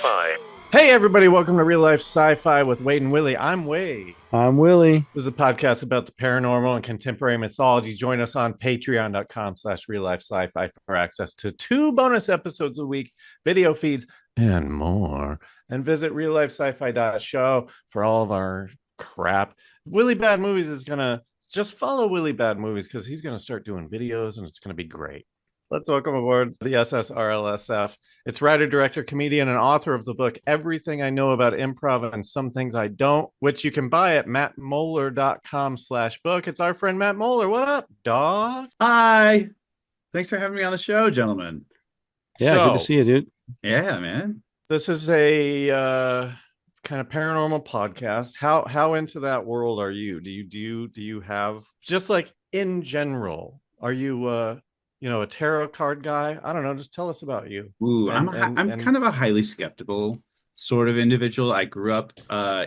Sci-Fi. Hey everybody, welcome to Real Life Sci-Fi with Wade and Willie. I'm Wade. I'm Willie. This is a podcast about the paranormal and contemporary mythology. Join us on patreon.com/reallifesci-fi for access to 2 bonus episodes a week, video feeds, and more. And visit RealLifeSciFi.show for all of our crap. Willie Bad Movies is going to just follow Willie Bad Movies because he's going to start doing videos and it's going to be great. Let's welcome aboard the SSRLSF. It's writer, director, comedian, and author of the book Everything I Know About Improv and Some Things I Don't, which you can buy at mattmoeller.com/book. It's our friend Matt Moeller. What up, dog? Hi. Thanks for having me on the show, gentlemen. Yeah, good to see you, dude. Yeah, man. This is a kind of paranormal podcast. How into that world are you? Do you have, just like in general, are you a tarot card guy? I don't know. Just tell us about you. Ooh, I'm kind of a highly skeptical sort of individual. I grew up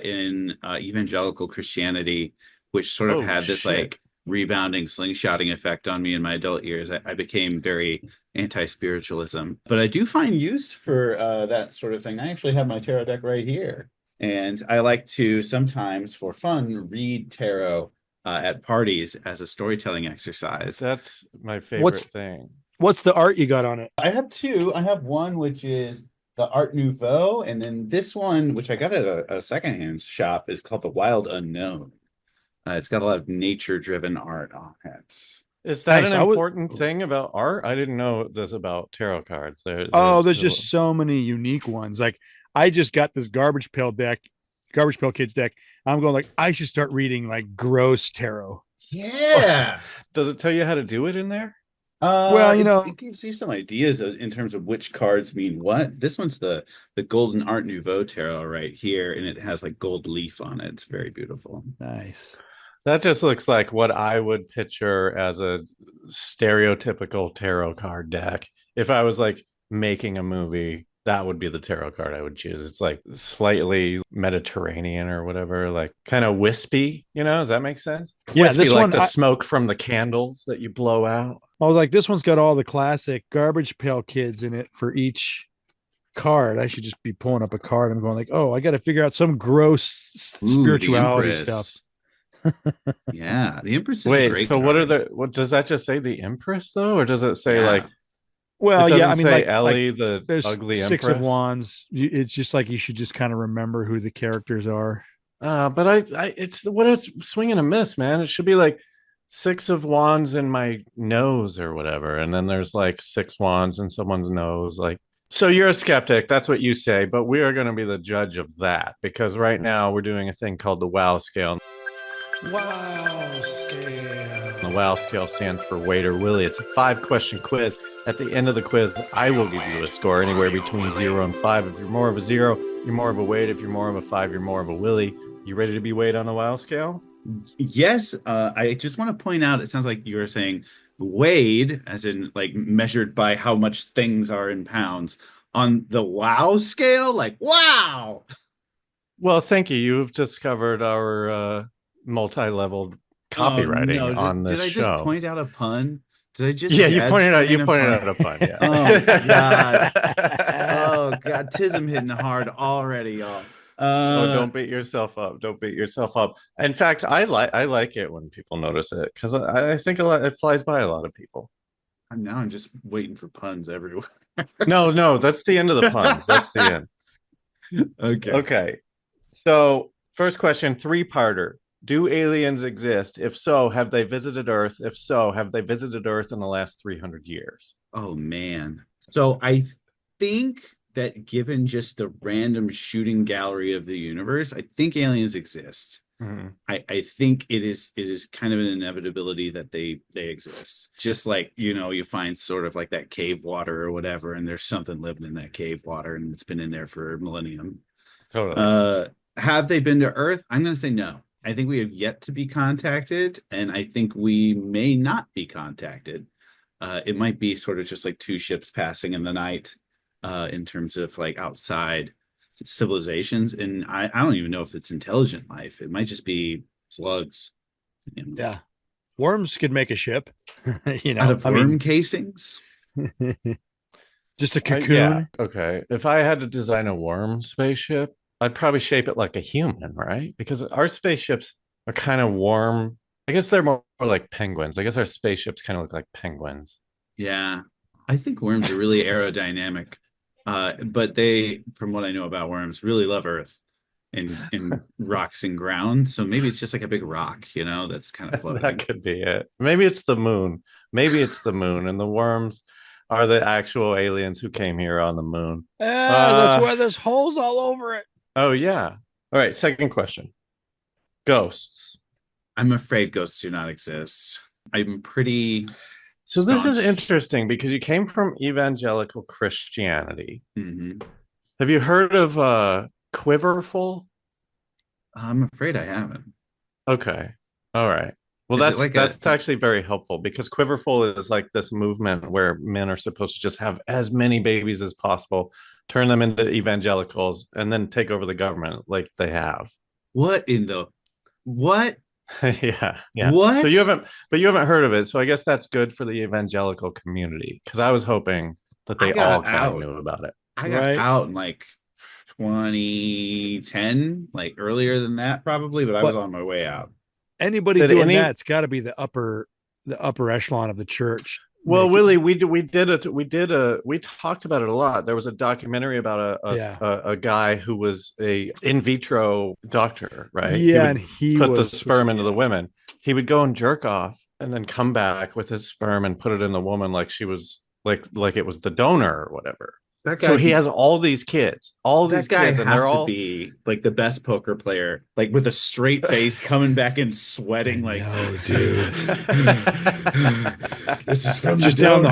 in evangelical Christianity, which sort of had this like rebounding, slingshotting effect on me in my adult years. I became very anti-spiritualism, but I do find use for that sort of thing. I actually have my tarot deck right here, and I like to sometimes, for fun, read tarot at parties as a storytelling exercise. That's my favorite thing. What's the art you got on it? I have two. I have one which is the Art Nouveau, and then this one, which I got at a secondhand shop, is called the Wild Unknown. It's got a lot of nature-driven art on it. Is that an important thing about art? I didn't know this about tarot cards. There's just so many unique ones. Like, I just got this Garbage Pail Kids deck. I'm going like, I should start reading like gross tarot. Yeah. Does it tell you how to do it in there? Well, you can see some ideas in terms of which cards mean what. This one's the Golden Art Nouveau tarot right here, and it has like gold leaf on it. It's very beautiful. Nice. That just looks like what I would picture as a stereotypical tarot card deck. If I was like making a movie, that would be the tarot card I would choose. It's like slightly Mediterranean or whatever, like kind of wispy, does that make sense? Yeah, wispy, this like one, the smoke from the candles that you blow out. I was like, this one's got all the classic Garbage Pail Kids in it for each card. I should just be pulling up a card. I'm going like, oh, I got to figure out some gross spirituality stuff. Yeah, the Empress is Wait, a great so card. what does that just say, the Empress though, or does it say like? Well, yeah, I mean, say like Ellie, like, the there's ugly Six Empress? of Wands. It's just like you should just kind of remember who the characters are. But it's what it's swing and a miss, man. It should be like 6 of Wands in my nose or whatever, and then there's like 6 wands in someone's nose. Like, so you're a skeptic, that's what you say, but we are going to be the judge of that because right now we're doing a thing called the WOW scale. WOW scale. The WOW scale stands for Wade or Willie. It's a 5-question quiz. At the end of the quiz, I will give you a score anywhere between 0 and 5. If you're more of a 0, you're more of a Wade. If you're more of a 5, you're more of a Willie. You ready to be Wade on the WOW scale? Yes. I just want to point out, it sounds like you were saying Wade, as in like measured by how much things are in pounds. On the WOW scale, like, wow. Well, thank you. You've discovered our multi-leveled copywriting on this show. Did I just point out a pun? Did I just? Yeah, you pointed out a pun. Yeah. Oh God. Oh God, tism hitting hard already, y'all. Don't beat yourself up. Don't beat yourself up. In fact, I like it when people notice it because I think it flies by a lot of people. Now I'm just waiting for puns everywhere. No, that's the end of the puns. That's the end. Okay. So first question, 3-parter. Do aliens exist? If so, have they visited Earth? If so, have they visited Earth in the last 300 years? Oh, man. So I think that given just the random shooting gallery of the universe, I think aliens exist. Mm-hmm. I think it is kind of an inevitability that they exist. Just like, you find sort of like that cave water or whatever, and there's something living in that cave water, and it's been in there for a millennium. Totally. Have they been to Earth? I'm going to say no. I think we have yet to be contacted, and I think we may not be contacted. It might be sort of just like 2 ships passing in the night in terms of like outside civilizations. And I don't even know if it's intelligent life. It might just be slugs. Yeah. Worms could make a ship, out of worm casings. Just a Yeah. cocoon. Okay. If I had to design a worm spaceship, I'd probably shape it like a human, right? Because our spaceships are kind of warm. I guess they're more like penguins. I guess our spaceships kind of look like penguins. Yeah. I think worms are really aerodynamic. But they, from what I know about worms, really love Earth and rocks and ground. So maybe it's just like a big rock, that's kind of That floating. could be it. Maybe it's the moon. Maybe it's the moon, and the worms are the actual aliens who came here on the moon. That's why there's holes all over it. Oh yeah. All right, second question. Ghosts. I'm afraid ghosts do not exist. I'm pretty So this is staunch. interesting because you came from evangelical Christianity. Hmm. Have you heard of Quiverful? I'm afraid I haven't. Okay. All right. Well, Is it that's like a, that's actually very helpful because Quiverful is like this movement where men are supposed to just have as many babies as possible, turn them into evangelicals, and then take over the government like they have. what in the, what? Yeah, yeah. So What? you haven't heard of it. So I guess that's good for the evangelical community because I was hoping that I they all got kind of out. knew about it. I got Right. out in like 2010, like earlier than that probably, but I was But on my way out. anybody Did doing any that's got to be the upper echelon of the church. Well, Make it, Willie, we talked about it a lot. There was a documentary about yeah. a guy who was a in vitro doctor, right? He Yeah, and would he put the was sperm into yeah. the women. He would go and jerk off and then come back with his sperm and put it in the woman like she was like it was the donor or whatever. That So guy he has all that these guy kids, and they're has to all be like the best poker player, like with a straight face coming back and I sweating like know, dude. this is from the Just down the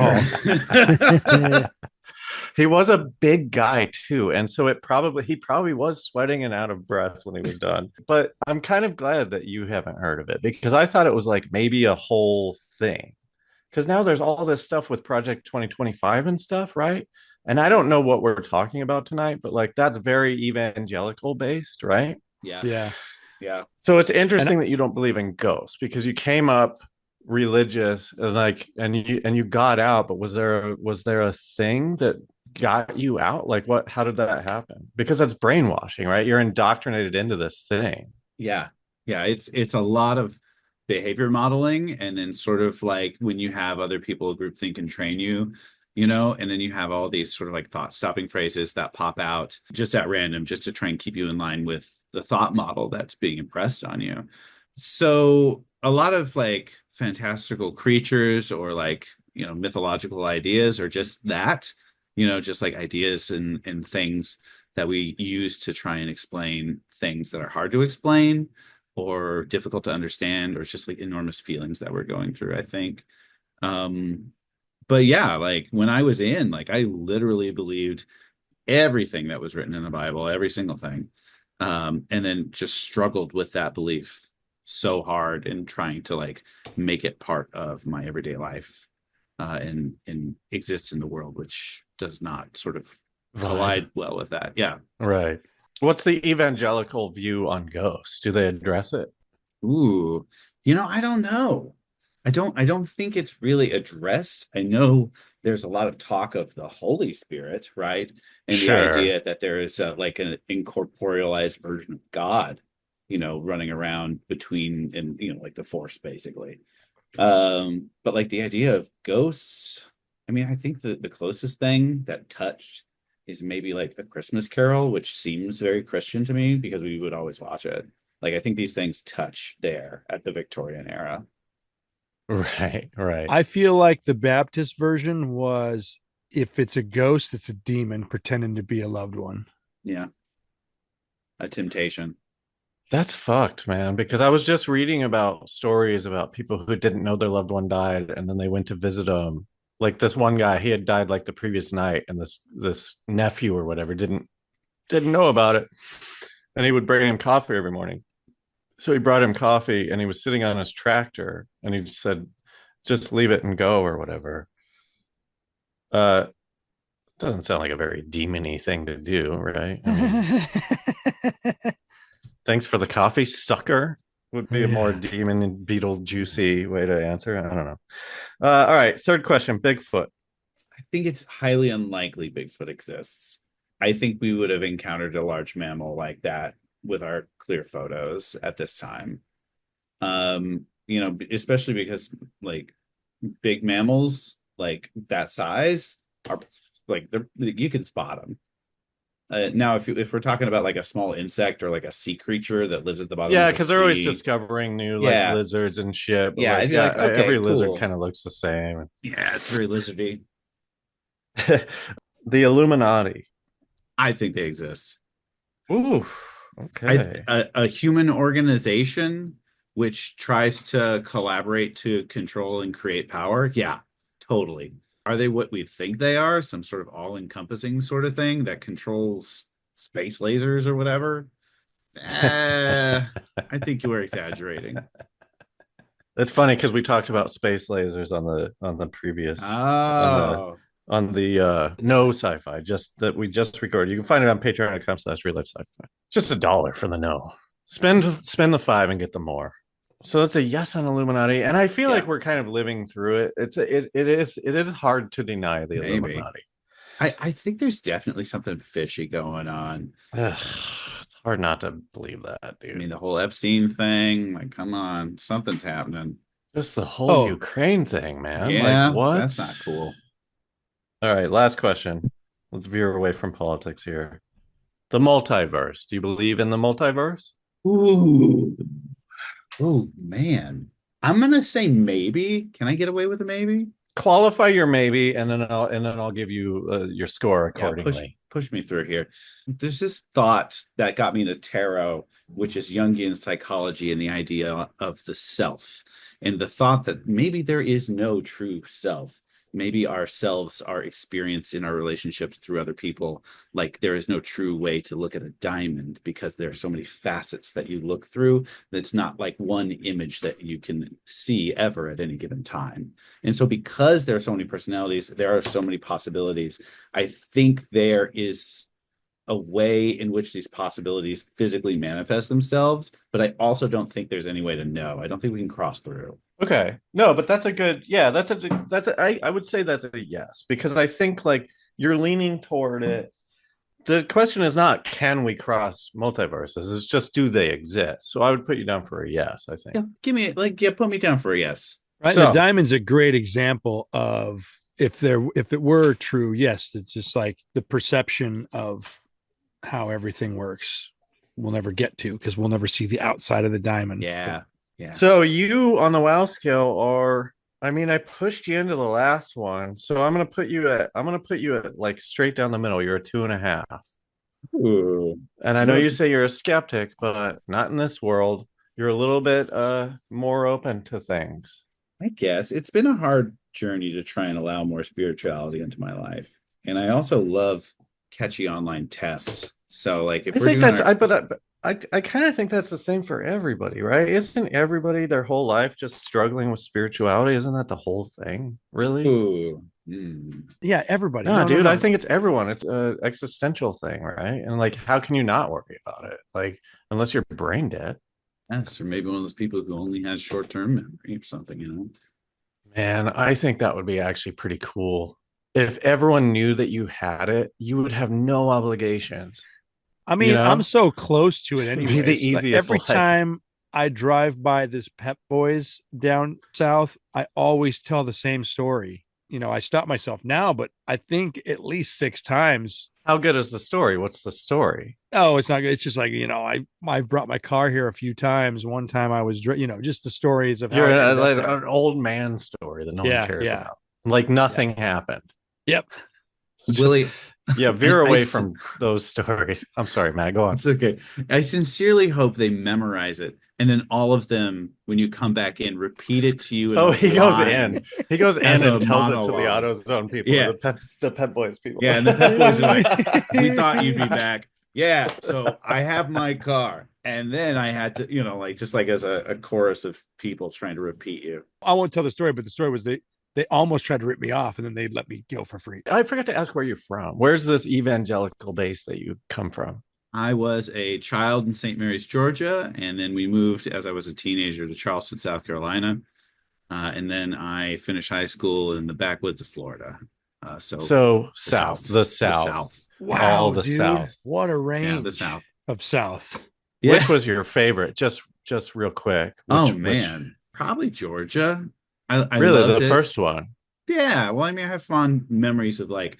donor. hall. he was a big guy too, and so he probably was sweating and out of breath when he was done. But I'm kind of glad that you haven't heard of it because I thought it was like maybe a whole thing, because now there's all this stuff with Project 2025 and stuff, right? And I don't know what we're talking about tonight, but like that's very evangelical based, right? Yeah. Yeah. Yeah. So it's And interesting that you don't believe in ghosts because you came up religious and like and you got out, but was there a thing that got you out? Like what how did that happen? Because that's brainwashing, right? You're indoctrinated into this thing. Yeah. Yeah. It's a lot of behavior modeling, and then sort of like when you have other people group think and train you, and then you have all these sort of like thought stopping phrases that pop out just at random, just to try and keep you in line with the thought model that's being impressed on you. So a lot of like fantastical creatures or like, mythological ideas or just that, just like ideas and things that we use to try and explain things that are hard to explain or difficult to understand, or it's just like enormous feelings that we're going through, I think. Um, but yeah, like when I was in, like I literally believed everything that was written in the Bible, every single thing. And then just struggled with that belief so hard and trying to like make it part of my everyday life, and exists in the world, which does not sort of Vibe. collide well with that. Yeah. Right. What's the evangelical view on ghosts? Do they address it? Ooh, I don't know. I don't think it's really addressed. I know there's a lot of talk of the Holy Spirit, right? And the Sure. idea that there is like an incorporealized version of God, running around between and like the Force basically. But like the idea of ghosts, I mean, I think the closest thing that touched is maybe like A Christmas Carol, which seems very Christian to me because we would always watch it. Like I think these things touch there at the Victorian era. Right, right. I feel like the Baptist version was if it's a ghost, it's a demon pretending to be a loved one. Yeah, a temptation. That's fucked, man. Because I was just reading about stories about people who didn't know their loved one died, and then they went to visit them. Like this one guy, he had died like the previous night, and this nephew or whatever didn't know about it, and he would bring him coffee every morning. So he brought him coffee, and he was sitting on his tractor, and he just said, "Just leave it and go" or whatever. Uh, doesn't sound like a very demony thing to do, right? I mean, thanks for the coffee, sucker. Would be a more Yeah. demon and beetle juicy way to answer. I don't know. All right. Third question. Bigfoot. I think it's highly unlikely Bigfoot exists. I think we would have encountered a large mammal like that with our clear photos at this time. Especially because like big mammals like that size are like you can spot them. Now, if we're talking about like a small insect or like a sea creature that lives at the bottom Yeah, of the because they're always sea, discovering new like yeah, lizards and shit. But yeah, like, I'd be like, okay, every lizard cool. kind of looks the same. Yeah, it's very lizardy. The Illuminati. I think they exist. Ooh, okay. A human organization which tries to collaborate to control and create power. Yeah, totally. Are they what we think they are? Some sort of all-encompassing sort of thing that controls space lasers or whatever? I think you were exaggerating. It's funny because we talked about space lasers on the previous Oh, on the no sci-fi just that we just recorded. You can find it on patreon.com/RealLifeSciFi. Just $1 for the no. Spend the $5 and get the more. So it's a yes on Illuminati, and I feel like we're kind of living through it. It is hard to deny the Illuminati. I think there's definitely something fishy going on. Ugh, it's hard not to believe that, dude. I mean, the whole Epstein thing, like, come on, something's happening. Just the whole Ukraine thing, man. Yeah, like, what? That's not cool. All right, last question. Let's veer away from politics here. The multiverse. Do you believe in the multiverse? Ooh. Oh, man. I'm gonna say maybe. Can I get away with a maybe? Qualify your maybe, and then I'll give you your score accordingly. Push me through here. There's this thought that got me into tarot, which is Jungian psychology and the idea of the self, and the thought that maybe there is no true self. Maybe ourselves are experienced in our relationships through other people. Like there is no true way to look at a diamond because there are so many facets that you look through. That's not like one image that you can see ever at any given time. And so because there are so many personalities, there are so many possibilities. I think there is a way in which these possibilities physically manifest themselves, but I also don't think there's any way to know. I don't think we can cross through. Okay. No, but that's a good, yeah, I would say that's a yes, because I think like you're leaning toward it. The question is not can we cross multiverses, it's just do they exist? So I would put you down for a yes, I think. Yeah, put me down for a yes. Right. So, the diamond's a great example of if it were true, yes, it's just like the perception of how everything works we'll never get to because we'll never see the outside of the diamond. Yeah. Yeah. So you on the wow scale are, I mean, I pushed you into the last one. So I'm gonna put you at like straight down the middle. You're a 2.5. Ooh. And I know you say you're a skeptic, but not in this world. You're a little bit more open to things. I guess it's been a hard journey to try and allow more spirituality into my life. And I also love catchy online tests. So like if I kind of think that's the same for everybody, right? Isn't everybody their whole life just struggling with spirituality? Isn't that the whole thing, really? Ooh. Yeah, everybody. No, dude, I think it's everyone. It's an existential thing, right? And like, how can you not worry about it? Like, unless you're brain dead. Yes, or maybe one of those people who only has short-term memory or something, you know? Man, I think that would be actually pretty cool. If everyone knew that you had it, you would have no obligations. I mean, I'm so close to it anyway. The easiest like every time I drive by this Pep Boys down south, I always tell the same story. You know, I stop myself now, but I think at least 6 times. How good is the story? What's the story? Oh, it's not good. It's just like, you know, I've brought my car here a few times. One time I was, you know, just the stories of you're an old man story that no one cares about. Like nothing happened. Yep. Willie. Yeah, veer away from those stories. I'm sorry, Matt. Go on. It's okay. I sincerely hope they memorize it, and then all of them, when you come back in, repeat it to you. He goes in. He goes in and tells monologue. It to the AutoZone people. Yeah, the Pep Boys people. Yeah, and the Pep Boys are like, "We thought you'd be back." Yeah, so I have my car, and then I had to, you know, like just like as a chorus of people trying to repeat you. I won't tell the story, but the story was they almost tried to rip me off and then they'd let me go for free. I forgot to ask where you're from. Where's this evangelical base that you come from? I was a child in St. Mary's, Georgia, and then we moved as I was a teenager to Charleston, South Carolina. And then I finished high school in the backwoods of Florida. So the South, the the South, South. Wow, all the dude. South. What a Yeah, the range South. of South. Yeah. Which was your favorite? Just real quick. Oh Which man, probably Georgia. I really loved the it. first one. Yeah, well, I mean, I have fond memories of like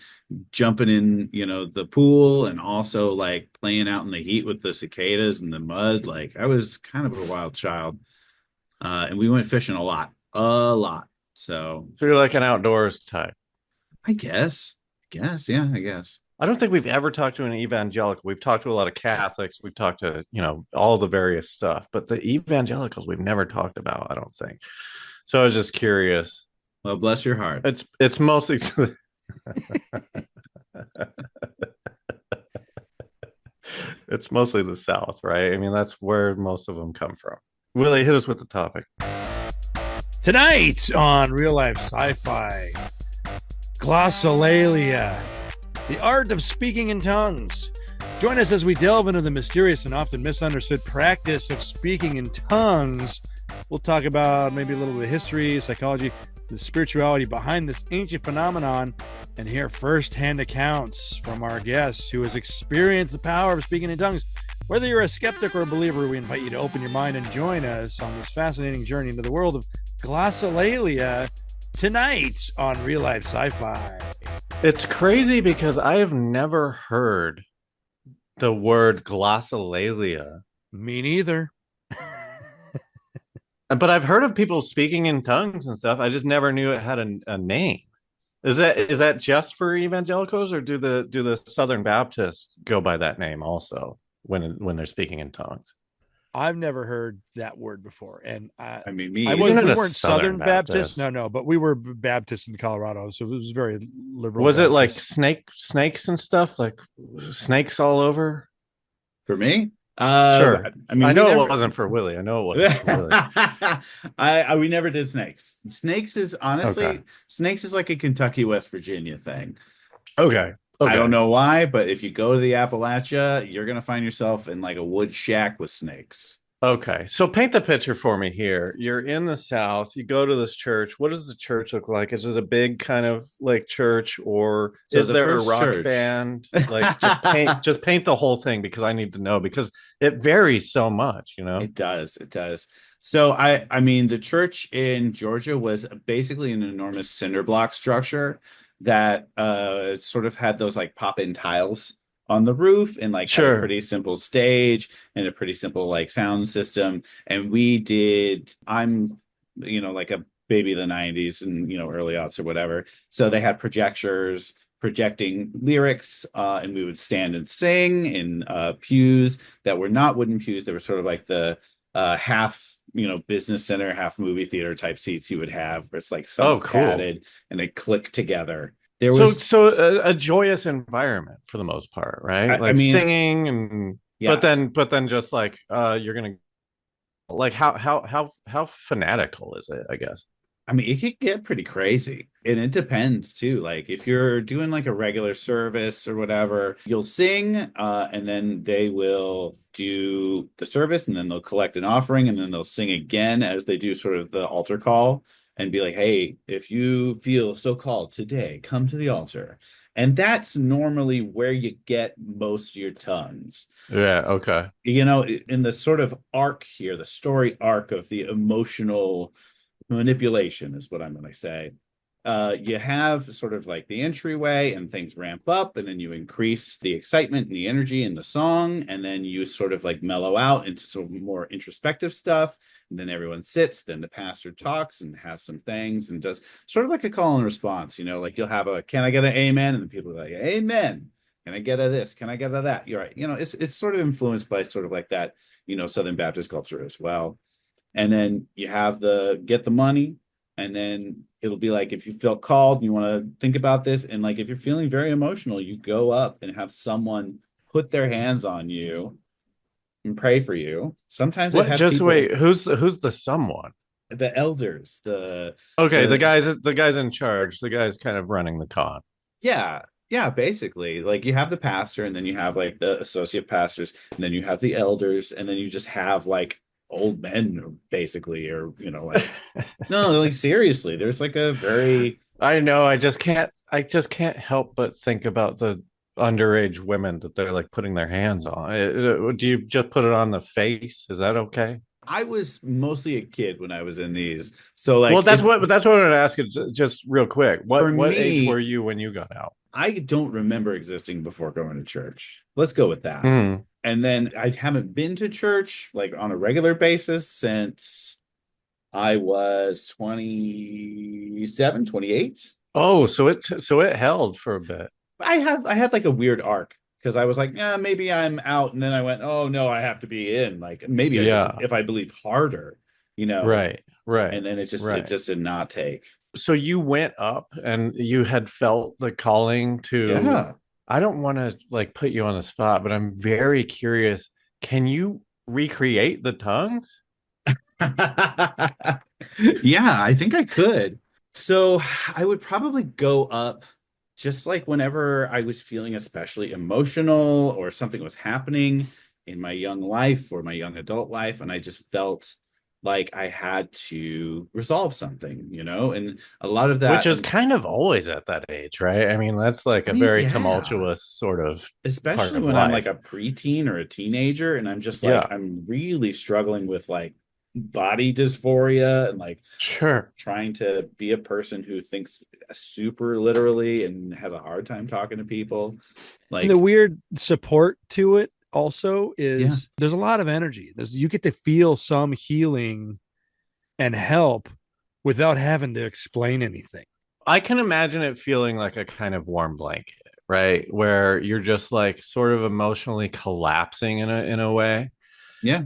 jumping in, the pool and also like playing out in the heat with the cicadas and the mud. Like I was kind of a wild child. And we went fishing a lot. So So you're like an outdoors type. yeah, I guess. I don't think we've ever talked to an evangelical. We've talked to a lot of Catholics. We've talked to, all the various stuff, but the evangelicals we've never talked about, I don't think. So I was just curious. Well, bless your heart. It's mostly it's mostly the South, right? I mean, that's where most of them come from. Willie, hit us with the topic. Tonight on Real Life Sci-Fi, Glossolalia, the art of speaking in tongues. Join us as we delve into the mysterious and often misunderstood practice of speaking in tongues. We'll talk about maybe a little bit of history, psychology, the spirituality behind this ancient phenomenon, and hear firsthand accounts from our guest who has experienced the power of speaking in tongues. Whether you're a skeptic or a believer, we invite you to open your mind and join us on this fascinating journey into the world of glossolalia tonight on Real Life Sci-Fi. It's crazy because I have never heard the word glossolalia. Me neither. But I've heard of people speaking in tongues and stuff. I just never knew it had a name. Is that just for evangelicals, or do the Southern Baptists go by that name also when they're speaking in tongues? I've never heard that word before, and I mean, we weren't Southern Baptist. No, but we were Baptist in Colorado, so it was very liberal. Was Baptist. it like snakes and stuff, like snakes all over? For me? Sure. I mean, I know it wasn't for Willie. I know it wasn't for Willie. We never did snakes. Snakes is honestly, Okay. Snakes is like a Kentucky, West Virginia thing. Okay. I don't know why, but if you go to the Appalachia, you're gonna find yourself in like a wood shack with snakes. Okay. So paint the picture for me here. You're in the South. You go to this church. What does the church look like? Is it a big kind of like church, or So is the there a first rock church- band? Like just paint the whole thing, because I need to know, because it varies so much, It does. So I mean, the church in Georgia was basically an enormous cinder block structure that sort of had those like pop-in tiles on the roof, and like had a pretty simple stage and a pretty simple like sound system. And I'm like a baby of the 90s and early aughts or whatever. So they had projectors projecting lyrics, and we would stand and sing in pews that were not wooden pews. They were sort of like the half business center, half movie theater type seats you would have, where it's like so padded and they click together. There was so a joyous environment for the most part, right? I mean, singing and yeah. but then just like you're gonna, like, how fanatical is it, I guess? I mean, it could get pretty crazy, and it depends too. Like if you're doing like a regular service or whatever, you'll sing, and then they will do the service, and then they'll collect an offering, and then they'll sing again as they do sort of the altar call, and be like, "Hey, if you feel so called today, come to the altar." And that's normally where you get most of your tongues. Yeah. Okay. In the sort of arc here, the story arc of the emotional manipulation is what I'm going to say. You have sort of like the entryway, and things ramp up, and then you increase the excitement and the energy in the song, and then you sort of like mellow out into sort of more introspective stuff, and then everyone sits, then the pastor talks and has some things and does sort of like a call and response. Like you'll have a "can I get an amen?" and then people are like, "Amen. Can I get a this? Can I get a that?" You're right. It's sort of influenced by sort of like that Southern Baptist culture as well. And then you have the get the money, and then it'll be like, if you feel called and you want to think about this, and like if you're feeling very emotional, you go up and have someone put their hands on you and pray for you. Sometimes wait, who's the someone? The elders, the guys in charge, the guys kind of running the con. Yeah, basically, like you have the pastor, and then you have like the associate pastors, and then you have the elders, and then you just have like old men, basically, or like no, like seriously, there's like a very I know. I just can't help but think about the underage women that they're like putting their hands on. Do you just put it on the face? Is that okay? I was mostly a kid when I was in these. So Well, like if that's what I'm gonna ask you just real quick. for What age were me, you when you got out? I don't remember existing before going to church. Let's go with that. Hmm. And then I haven't been to church like on a regular basis since I was 27, 28. Oh, so it held for a bit. I had like a weird arc because I was like, yeah, maybe I'm out, and then I went, oh no, I have to be in. Like maybe I just Yeah. if I believe harder, you know, Right. Right. and then it Right. just did not take. So you went up and you had felt the calling to, Yeah. I don't want to like put you on the spot, but I'm very curious. Can you recreate the tongues? Yeah, I think I could. So I would probably go up just like whenever I was feeling especially emotional or something was happening in my young life or my young adult life, and I just felt like I had to resolve something, and a lot of Which that, is kind of always at that age, right? I mean, that's like I a mean, very yeah, tumultuous sort of part especially of when I'm like life. a preteen or a teenager and I'm just like Yeah, I'm really struggling with like body dysphoria and like sure. trying to be a person who thinks super literally and has a hard time talking to people. And the Like, weird support to it also yeah, is there's a lot of energy. You get to feel some healing and help without having to explain anything. I can imagine it feeling like a kind of warm blanket, right? Where you're just like sort of emotionally collapsing in a way. yeah,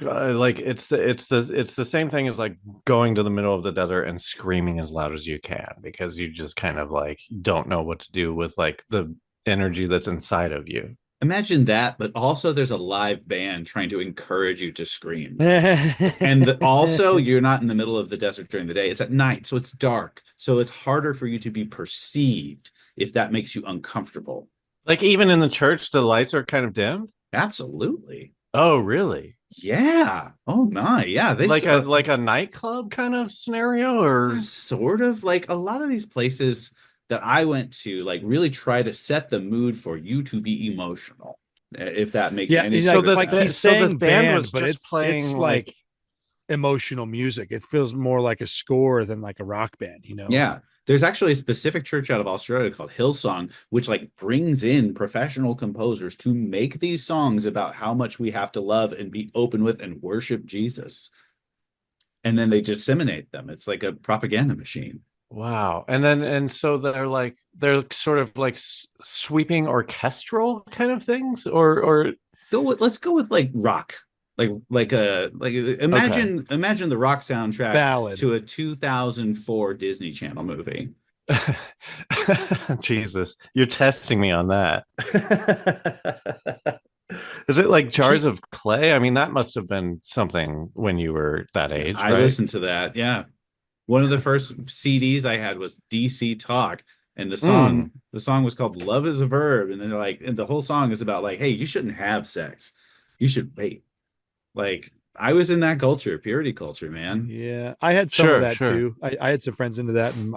Like it's the same thing as like going to the middle of the desert and screaming as loud as you can because you just kind of like don't know what to do with like the energy that's inside of you. imagine that, but also there's a live band trying to encourage you to scream. And Yeah, also, you're not in the middle of the desert during the day. It's at night, so it's dark. So it's harder for you to be perceived if that makes you uncomfortable. Like even in the church, the lights are kind of dimmed. Absolutely. Oh, really? Yeah. Oh my. Yeah. Like a nightclub kind of scenario, Yeah, or sort of like a lot of these places that I went to, like really try to set the mood for you to be emotional, if that makes any he's so sort of this like he's ba- so sense. this saying band was band, but just it's playing like like emotional music. It feels more like a score than like a rock band. Yeah. There's actually a specific church out of Australia called Hillsong, which like brings in professional composers to make these songs about how much we have to love and be open with and worship Jesus. And then they disseminate them. It's like a propaganda machine. wow. And so they're sort of like sweeping orchestral kind of things, or Let's go with like rock, okay. imagine the rock soundtrack Ballad. to a 2004 Disney Channel movie. Jesus, you're testing me on that. Is it like Jars Keep of Clay? I mean, that must have been something when you were that age, I right? listened to that. Yeah, one of the first CDs I had was DC Talk, and the song Mm. the song was called "Love Is a Verb," and then they're like, and the whole song is about like, hey, you shouldn't have sex, you should wait. Like I was in that culture, purity culture, man. Yeah, I had some of Sure, that sure. too. I had some friends into that, and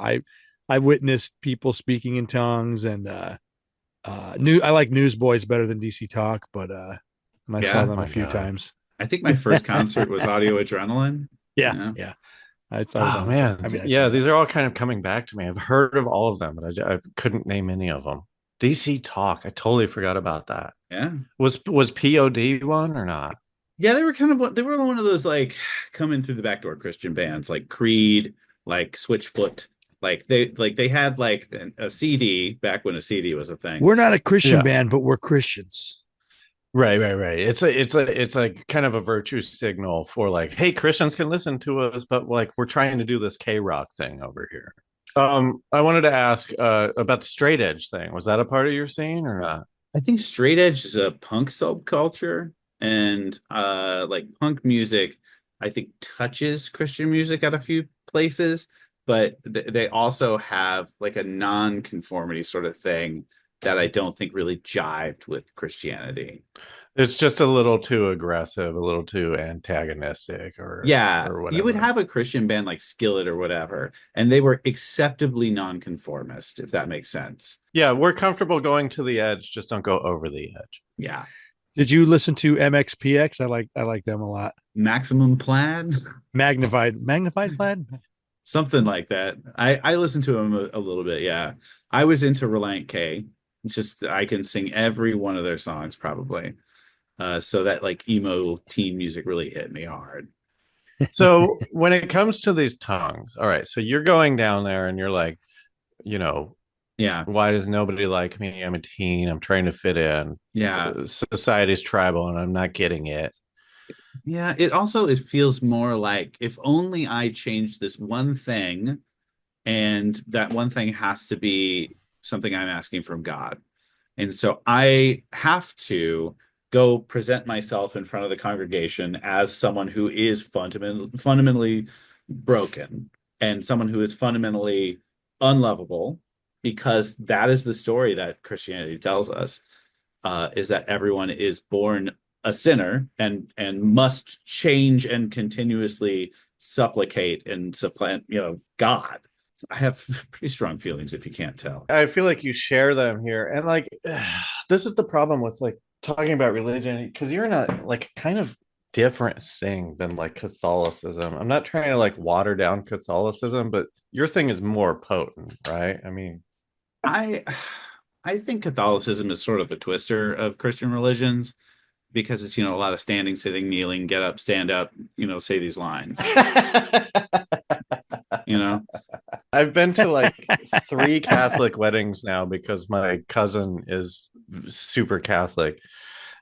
I witnessed people speaking in tongues, and new. I like Newsboys better than DC Talk, but and I saw Yeah, Oh them a my few God. times. I think my first concert was Audio Adrenaline. Yeah, Yeah. yeah. I was Oh on the phone. man. I mean, I saw Yeah, that. these are all kind of coming back to me. I've heard of all of them, but I couldn't name any of them. DC Talk. I totally forgot about that. Yeah. Was POD one or not? Yeah, they were one of those like coming through the back door Christian bands like Creed, like Switchfoot. Like they had like a CD back when a CD was a thing. We're not a Christian Yeah. band, but we're Christians. Right, right, right. It's like kind of a virtue signal for like, hey, Christians can listen to us, but like we're trying to do this K-rock thing over here. I wanted to ask about the straight edge thing. Was that a part of your scene or not? I think straight edge is a punk subculture and like punk music I think touches Christian music at a few places, but they also have like a non-conformity sort of thing that I don't think really jived with Christianity. It's just a little too aggressive, a little too antagonistic, Yeah, or you would whatever. have a Christian band like Skillet or whatever, and they were acceptably nonconformist, if that makes sense. Yeah, we're comfortable going to the edge, just don't go over the edge. Yeah. Did you listen to MXPX? I like them a lot. Maximum Plaid, Magnified plaid. something like that. I listened to them a little bit. Yeah, I was into Reliant K. Just I can sing every one of their songs probably. So that like emo teen music really hit me hard. So when it comes to these tongues, all right, so you're going down there and you're like, you know, Yeah, why does nobody like me? I'm a teen. I'm trying to fit in. yeah, Society's tribal and I'm not getting it. yeah. It feels more like if only I changed this one thing, and that one thing has to be something I'm asking from God. And so I have to go present myself in front of the congregation as someone who is fundamentally broken and someone who is fundamentally unlovable, because that is the story that Christianity tells us, is that everyone is born a sinner and must change and continuously supplicate and supplant, God. I have pretty strong feelings if you can't tell. I feel like you share them here. And like, this is the problem with like talking about religion because you're in a like kind of different thing than like Catholicism. I'm not trying to like water down Catholicism, but your thing is more potent, right? I mean, I I think Catholicism is sort of a twister of Christian religions because it's, a lot of standing, sitting, kneeling, get up, stand up, say these lines, you know? I've been to like three Catholic weddings now because my cousin is super Catholic.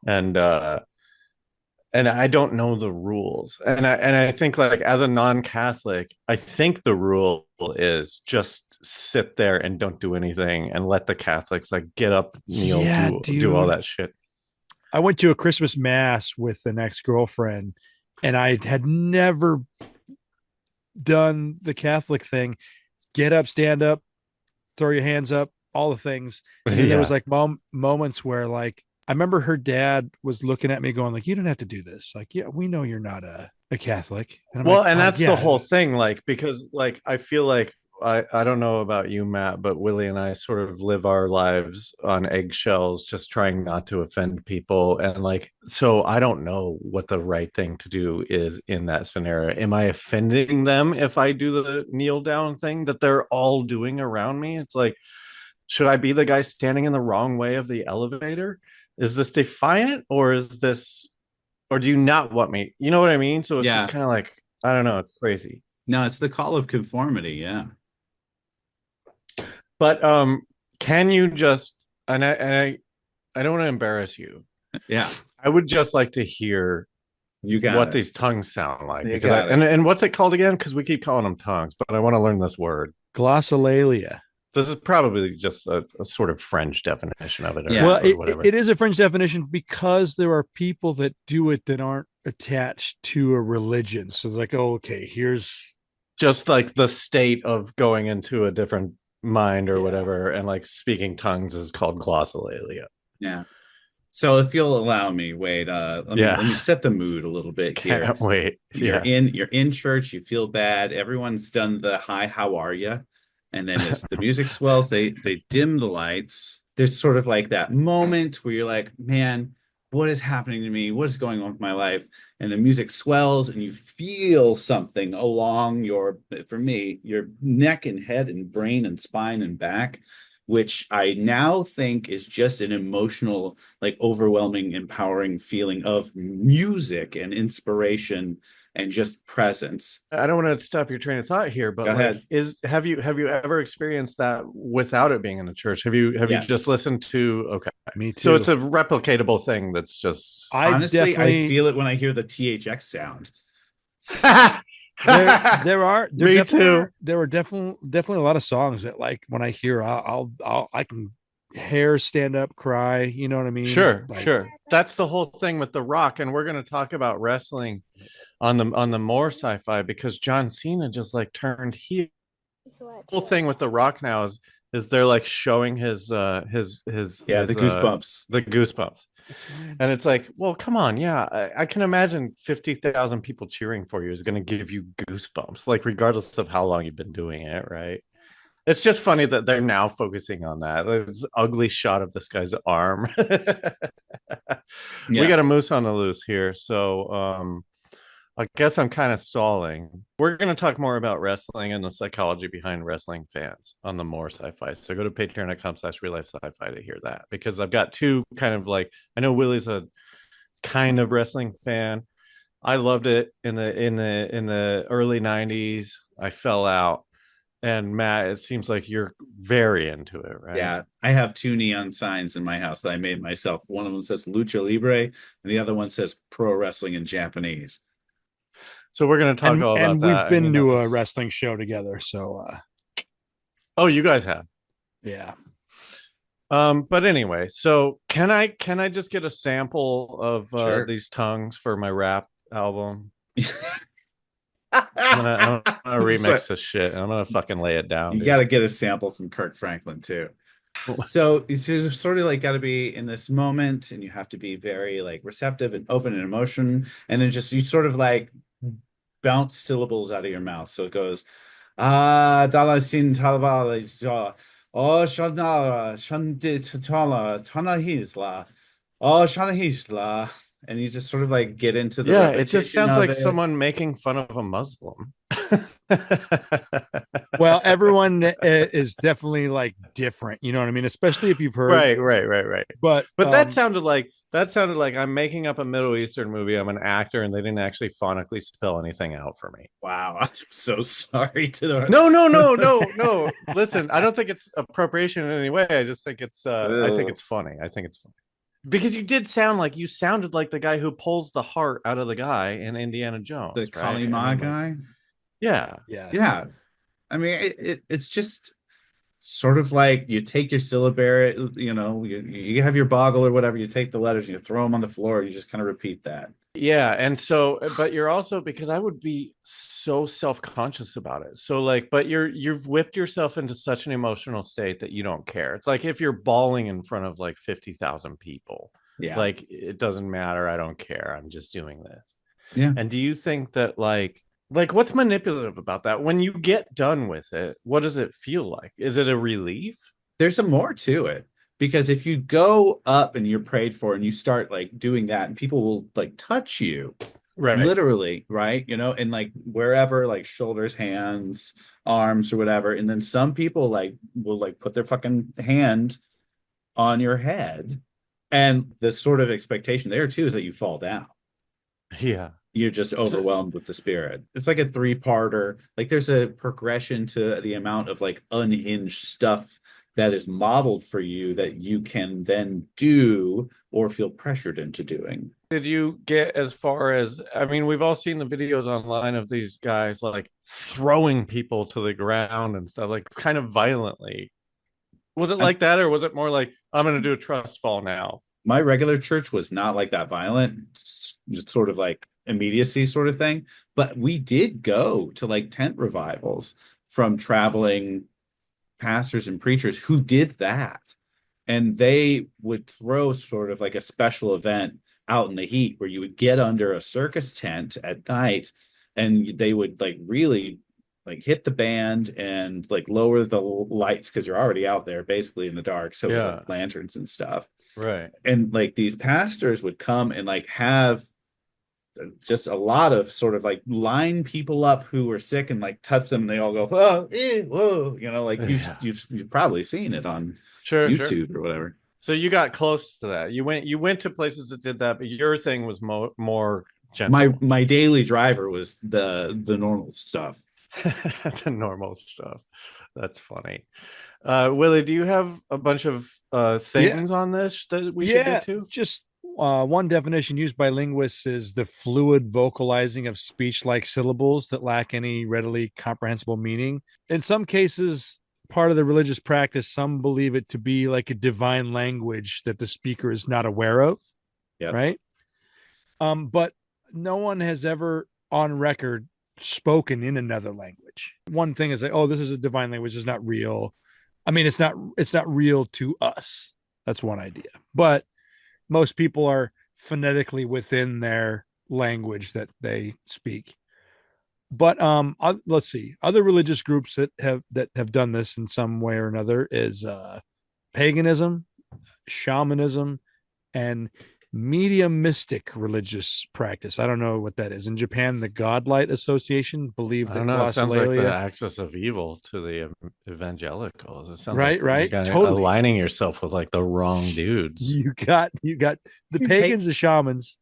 And I don't know the rules. And I think like as a non-Catholic, I think the rule is just sit there and don't do anything and let the Catholics like get up, kneel, Yeah, do all dude. that shit. I went to a Christmas mass with an ex-girlfriend, and I had never done the Catholic thing. Get up, stand up, throw your hands up, all the things. And then there was Yeah. like moments where like I remember her dad was looking at me going like, you don't have to do this. Like, yeah, we know you're not a Catholic. And I'm Well, like, and that's the yeah. whole thing, like, because like I feel like I don't know about you, Matt, but Willie and I sort of live our lives on eggshells, just trying not to offend people. And like, so I don't know what the right thing to do is in that scenario. Am I offending them if I do the kneel down thing that they're all doing around me? It's like, should I be the guy standing in the wrong way of the elevator? Is this defiant or is this, or do you not want me? You know what I mean? So it's just Yeah. kind of like, I don't know. It's crazy. No, it's the call of conformity. Yeah. But can you just, I don't want to embarrass you. Yeah. I would just like to hear You got what it. these tongues sound like You because I got it. and what's it called again? Because we keep calling them tongues, but I want to learn this word. Glossolalia. This is probably just a sort of French definition of it, Yeah. Well, or whatever. it is a French definition because there are people that do it that aren't attached to a religion. So it's like, oh, okay, here's Just like the state of going into a different mind or yeah. whatever, and like speaking tongues is called glossolalia. Yeah. So if you'll allow me, Wade, Yeah, let me set the mood a little bit here. can't wait. Yeah, You're in church, you feel bad, everyone's done the hi, how are you? And then it's the music swells, they dim the lights. There's sort of like that moment where you're like, man, what is happening to me? What is going on with my life? And the music swells and you feel something along for me, your neck and head and brain and spine and back, which I now think is just an emotional, like overwhelming, empowering feeling of music and inspiration and just presence. I don't want to stop your train of thought here, Go but like, ahead. have you ever experienced that without it being in the church? Have you just Yes. listened to? Okay, Me so too. it's a replicatable thing. That's just I Honestly, I definitely feel it when I hear the THX sound. Me too. there are definitely a lot of songs that like when I hear I can hair stand up cry, you know what I mean? Sure, Like sure. That's the whole thing with The Rock, and we're going to talk about wrestling on the more sci-fi because John Cena just like turned heel. The whole thing with The Rock now is they're like showing his Yeah, the goosebumps. the goosebumps. And it's like, well, come on. Yeah, I can imagine 50,000 people cheering for you is going to give you goosebumps, like, regardless of how long you've been doing it, right? It's just funny that they're now focusing on that. This ugly shot of this guy's arm. We Yeah. got a moose on the loose here. So I guess I'm kind of stalling. We're going to talk more about wrestling and the psychology behind wrestling fans on the more sci-fi. So go to patreon.com/real-life-sci-fi to hear that, because I've got two kind of like, I know Willie's a kind of wrestling fan. I loved it in the early 90s. I fell out. And Matt, it seems like you're very into it, right? Yeah, I have two neon signs in my house that I made myself. One of them says Lucha Libre, and the other one says Pro Wrestling in Japanese. So we're going to talk all about and that. we've been to a that's... wrestling show together, so Oh, you guys have. yeah. But anyway, so can I just get a sample of Sure. these tongues for my rap album? I'm gonna remix this shit. I'm gonna fucking lay it down. You got to get a sample from Kirk Franklin too. So it's just sort of like got to be in this moment, and you have to be very like receptive and open and emotion, and then just you sort of like bounce syllables out of your mouth. So it goes, dala sin talvala, oh shanara shandi tatala tanahisla, oh shanahisla. And you just sort of like get into the it just sounds like someone making fun of a Muslim. Well, everyone is definitely like different, you know what I mean? Especially if you've heard. Right. But that sounded like I'm making up a Middle Eastern movie. I'm an actor, and they didn't actually phonically spell anything out for me. Wow, I'm so sorry to the No. Listen, I don't think it's appropriation in any way. I just think it's I think it's funny. Because you sounded like the guy who pulls the heart out of the guy in Indiana Jones, the right? Kalima guy. Yeah. I mean, it's just sort of like you take your syllabary, you have your boggle or whatever, you take the letters and you throw them on the floor, you just kind of repeat that. Yeah, and so, but you're also, because I would be so self-conscious about it. So like, but you've whipped yourself into such an emotional state that you don't care. It's like if you're bawling in front of like 50,000 people, like it doesn't matter. I don't care. I'm just doing this. Yeah. And do you think that like what's manipulative about that? When you get done with it, what does it feel like? Is it a relief? There's some more to it. Because if you go up and you're prayed for and you start like doing that, and people will like touch you, right, literally, right? And like wherever, like shoulders, hands, arms, or whatever. And then some people like will like put their fucking hand on your head. And the sort of expectation there too is that you fall down. Yeah. You're just overwhelmed with the spirit. It's like a 3-parter. Like there's a progression to the amount of like unhinged stuff that is modeled for you that you can then do or feel pressured into doing. Did you get as far as, I mean, we've all seen the videos online of these guys like throwing people to the ground and stuff, like kind of violently. Was it like that, or was it more like, I'm going to do a trust fall now? My regular church was not like that violent, just sort of like immediacy sort of thing. But we did go to like tent revivals from traveling pastors and preachers who did that, and they would throw sort of like a special event out in the heat where you would get under a circus tent at night, and they would like really like hit the band and like lower the lights because you're already out there basically in the dark, so it was like lanterns and stuff, right? And like these pastors would come and like have just a lot of sort of like line people up who were sick and like touch them, and they all go, oh, whoa, like you've probably seen it on YouTube or whatever. So you got close to that. You went to places that did that, but your thing was more gentle. My daily driver was the normal stuff. The normal stuff. That's funny. Willie, do you have a bunch of things on this that we should get to? Just one definition used by linguists is the fluid vocalizing of speech-like syllables that lack any readily comprehensible meaning. In some cases, part of the religious practice, some believe it to be like a divine language that the speaker is not aware of. Right. But no one has ever on record spoken in another language. One thing is like, oh, this is a divine language, it's not real. I mean, it's not real to us. That's one idea. But most people are phonetically within their language that they speak. But let's see, other religious groups that have done this in some way or another is paganism, shamanism, and mediumistic religious practice. I don't know what that is. In Japan, the Godlight Association believe I that don't know. It sounds like the glossolalia. axis of evil to the evangelicals. It sounds Right, like right, you're totally. aligning yourself with like the wrong dudes. You got the pagans, the shamans,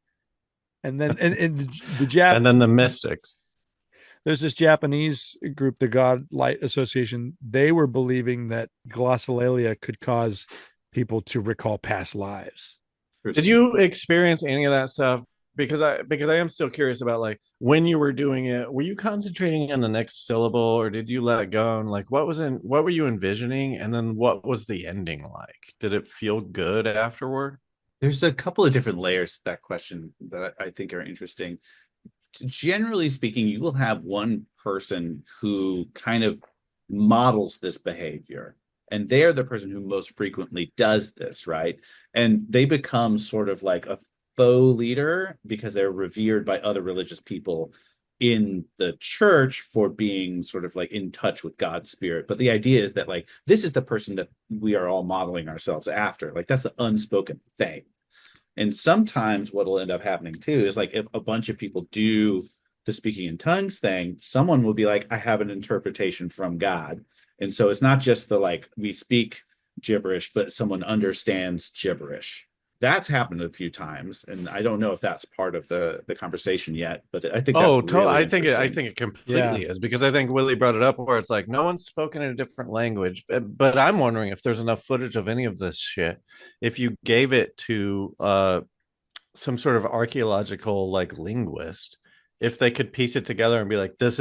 and then and the Jap. And then the mystics. There's this Japanese group, the Godlight Association. They were believing that glossolalia could cause people to recall past lives. Did you experience any of that stuff? Because I am still curious about like when you were doing it, were you concentrating on the next syllable or did you let it go? And like what were you envisioning? And then what was the ending like? Did it feel good afterward? There's a couple of different layers to that question that I think are interesting. Generally speaking, you will have one person who kind of models this behavior, and they're the person who most frequently does this, right? And they become sort of like a faux leader because they're revered by other religious people in the church for being sort of like in touch with God's spirit. But the idea is that like this is the person that we are all modeling ourselves after. Like that's the unspoken thing. And sometimes what will end up happening too is like if a bunch of people do the speaking in tongues thing, someone will be like, I have an interpretation from God. And so it's not just the like we speak gibberish, but someone understands gibberish. That's happened a few times, and I don't know if that's part of the conversation yet, but I think that's really I think it completely Yeah. is because I think Willie brought it up where it's like no one's spoken in a different language. But I'm wondering if there's enough footage of any of this shit. If you gave it to some sort of archaeological like linguist, if they could piece it together and be like, this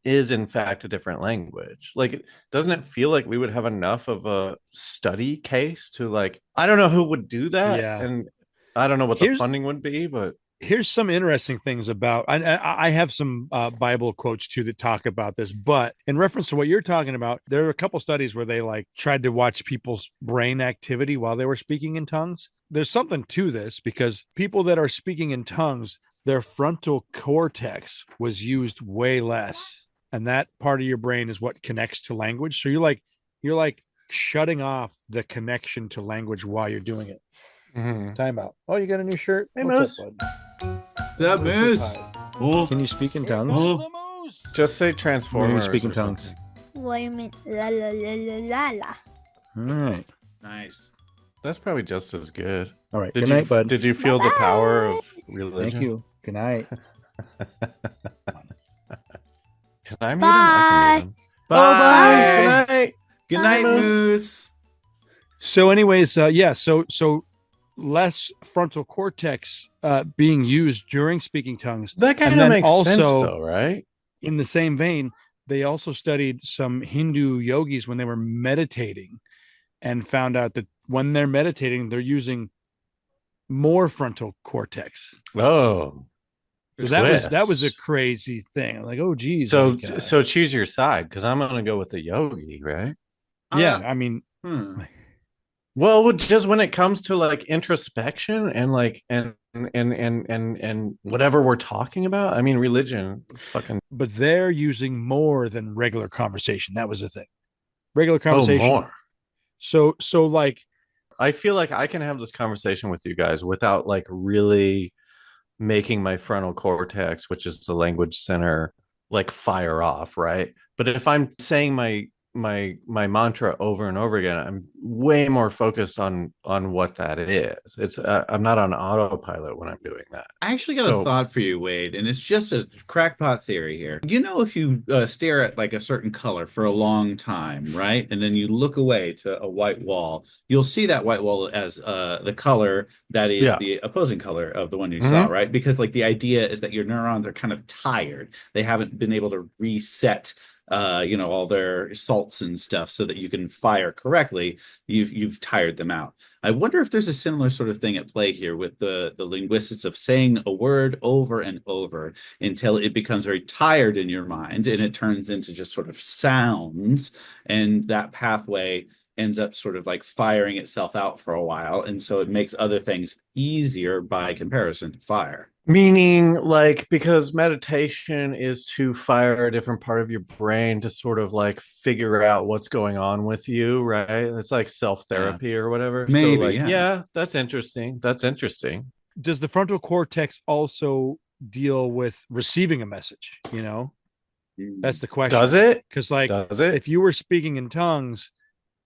is in fact a different language. Like, doesn't it feel like we would have enough of a study case to like, I don't know who would do that, Yeah. and I don't know what the Here's funding would be, but here's some interesting things about. I have some Bible quotes too that talk about this, but in reference to what you're talking about, there are a couple studies where they like tried to watch people's brain activity while they were speaking in tongues. There's something to this because people that are speaking in tongues, their frontal cortex was used way less, and that part of your brain is what connects to language. So you're like shutting off the connection to language while you're doing it. Time out. Oh, you got a new shirt? Hey, What's Moose. up, bud? that moose. Oh, Can you speak in tongues? oh. just say Maybe Transformers. speak in or tongues. something. Wait a minute. La la la la la la. All right. Nice. That's probably just as good. All right. Did Good you night, bud. did you feel the power of Thank religion? you. Good night. Can I mute him? I can mute him. Bye. Good night. Good Bye, night, Moose. moose. So, anyways, yeah. So less frontal cortex being used during speaking tongues. That kind And of then makes sense, also- though, right? In the same vein, they also studied some Hindu yogis when they were meditating, and found out that when they're meditating, they're using more frontal cortex. Oh, So that was a twist. crazy thing. I'm like, oh, geez. So like, so choose your side because I'm gonna go with the yogi, right? yeah. I mean, Well, just when it comes to like introspection and like and whatever we're talking about, I mean, religion, fucking but they're using more than regular conversation. That was the thing. Regular conversation. more. So like, I feel like I can have this conversation with you guys without like really making my frontal cortex, which is the language center, like fire off, right? But if I'm saying my mantra over and over again, I'm way more focused on what that is. It's I'm not on autopilot when I'm doing that. I actually got a thought for you, Wade, and it's just a crackpot theory here. You know, if you stare at like a certain color for a long time, right, and then you look away to a white wall, you'll see that white wall as the color that is the opposing color of the one you saw, right? Because like the idea is that your neurons are kind of tired. They haven't been able to reset all their salts and stuff so that you can fire correctly. You've tired them out. I wonder if there's a similar sort of thing at play here with the linguistics of saying a word over and over until it becomes very tired in your mind and it turns into just sort of sounds, and that pathway ends up sort of like firing itself out for a while. And so it makes other things easier by comparison to fire. Meaning, like, because meditation is to fire a different part of your brain to sort of like figure out what's going on with you, right? It's like self-therapy or whatever. Maybe, so like, yeah, that's interesting. That's interesting. Does the frontal cortex also deal with receiving a message? You know, that's the question. Does it? Because like, Does it? if you were speaking in tongues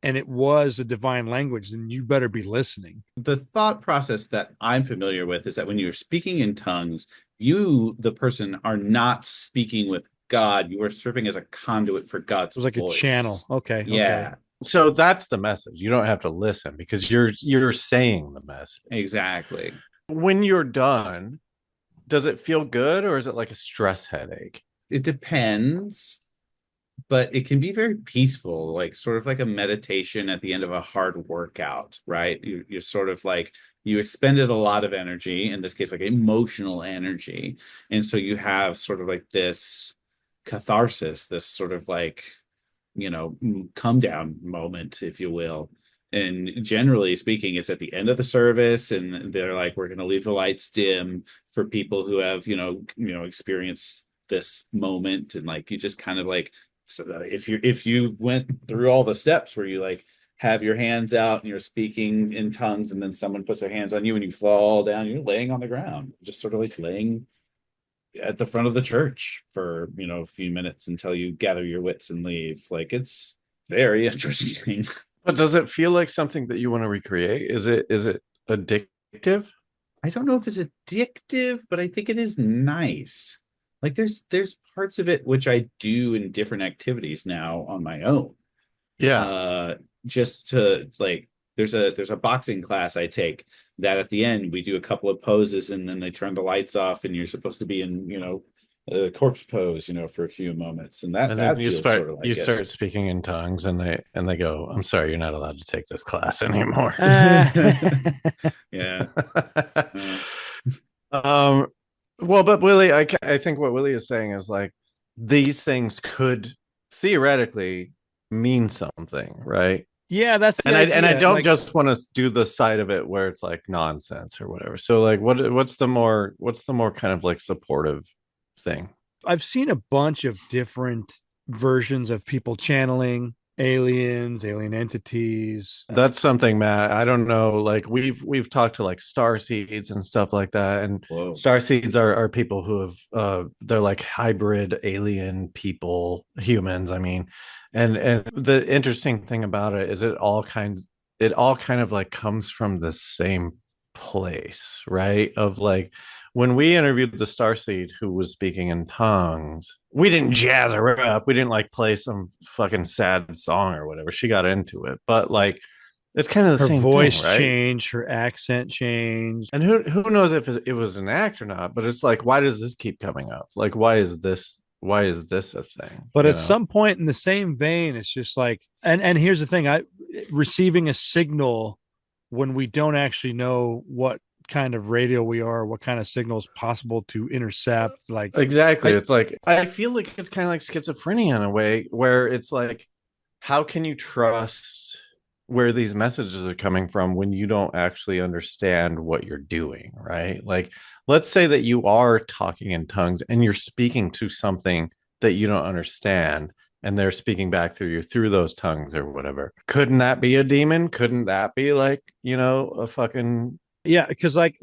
and it was a divine language, then you better be listening. The thought process that I'm familiar with is that when you're speaking in tongues, you, the person, are not speaking with God. You are serving as a conduit for God's It was like voice. a channel. Okay. Yeah. Okay. So that's the message. You don't have to listen because you're saying the message. Exactly. When you're done, does it feel good or is it like a stress headache? It depends, but it can be very peaceful, like sort of like a meditation at the end of a hard workout, right? You're sort of like, you expended a lot of energy, in this case, like emotional energy. And so you have sort of like this catharsis, this sort of like, come down moment, if you will. And generally speaking, it's at the end of the service, and they're like, we're going to leave the lights dim for people who have, experienced this moment. And like, you just kind of like, so if you went through all the steps where you like have your hands out and you're speaking in tongues, and then someone puts their hands on you and you fall down, you're laying on the ground, just sort of like laying at the front of the church for, a few minutes until you gather your wits and leave. Like, it's very interesting. But does it feel like something that you want to recreate? Is it addictive? I don't know if it's addictive, but I think it is nice. Like there's parts of it which I do in different activities now on my own. Yeah. Just to like, there's a boxing class I take that at the end we do a couple of poses and then they turn the lights off and you're supposed to be in, a corpse pose, for a few moments. And that you feels sort of like start speaking in tongues and they go, I'm sorry, you're not allowed to take this class anymore. Yeah. Well, but Willie, I think what Willie is saying is like these things could theoretically mean something, right? Yeah, that's the and I don't like, just want to do the side of it where it's like nonsense or whatever. So like what's the more kind of like supportive thing? I've seen a bunch of different versions of people channeling aliens, alien entities. That's something, Matt. I don't know. Like we've talked to like star seeds and stuff like that, and Whoa. Star seeds are people who have they're like hybrid alien people, humans. I mean, and the interesting thing about it is it all kind of like comes from the same place, right? Of like when we interviewed the starseed who was speaking in tongues, we didn't jazz her up. We didn't like play some fucking sad song or whatever. She got into it, but like it's kind of the same voice thing, right? changed, her accent changed, and who knows if it was an act or not? But it's like, why does this keep coming up? Like, why is this a thing? But at some point in the same vein, it's just like, and here's the thing: receiving a signal when we don't actually know what kind of radio we are, what kind of signal is possible to intercept. Like exactly, it's like I feel like it's kind of like schizophrenia in a way, where it's like, how can you trust where these messages are coming from when you don't actually understand what you're doing, right? Like, let's say that you are talking in tongues and you're speaking to something that you don't understand, and they're speaking back through you through those tongues or whatever. Couldn't that be a demon? Couldn't that be like, a fucking... Yeah, because like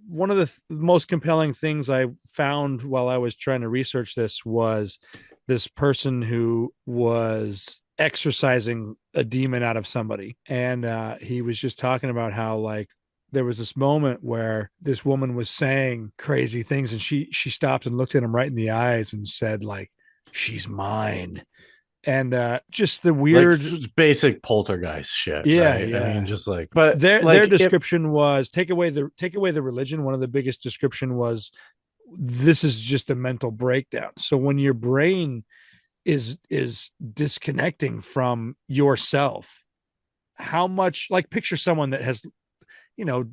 one of the most compelling things I found while I was trying to research this was this person who was exorcising a demon out of somebody, and he was just talking about how like there was this moment where this woman was saying crazy things, and she stopped and looked at him right in the eyes and said like, "She's mine." And just the weird, like, basic poltergeist shit. Yeah, right? yeah. I mean, just like, but their description was take away the religion. One of the biggest description was, this is just a mental breakdown. So when your brain is disconnecting from yourself, how much, like, picture someone that has,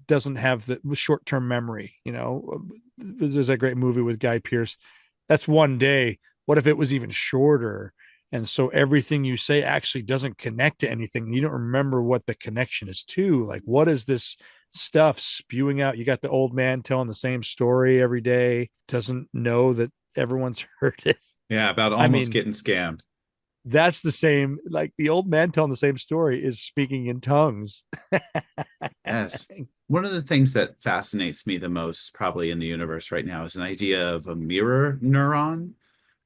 doesn't have the short-term memory. There's a great movie with Guy Pearce. That's one day. What if it was even shorter? And so everything you say actually doesn't connect to anything. You don't remember what the connection is to. Like, what is this stuff spewing out? You got the old man telling the same story every day, doesn't know that everyone's heard it. Yeah, about almost getting scammed. That's the same, like the old man telling the same story is speaking in tongues. Yes. One of the things that fascinates me the most probably in the universe right now is an idea of a mirror neuron,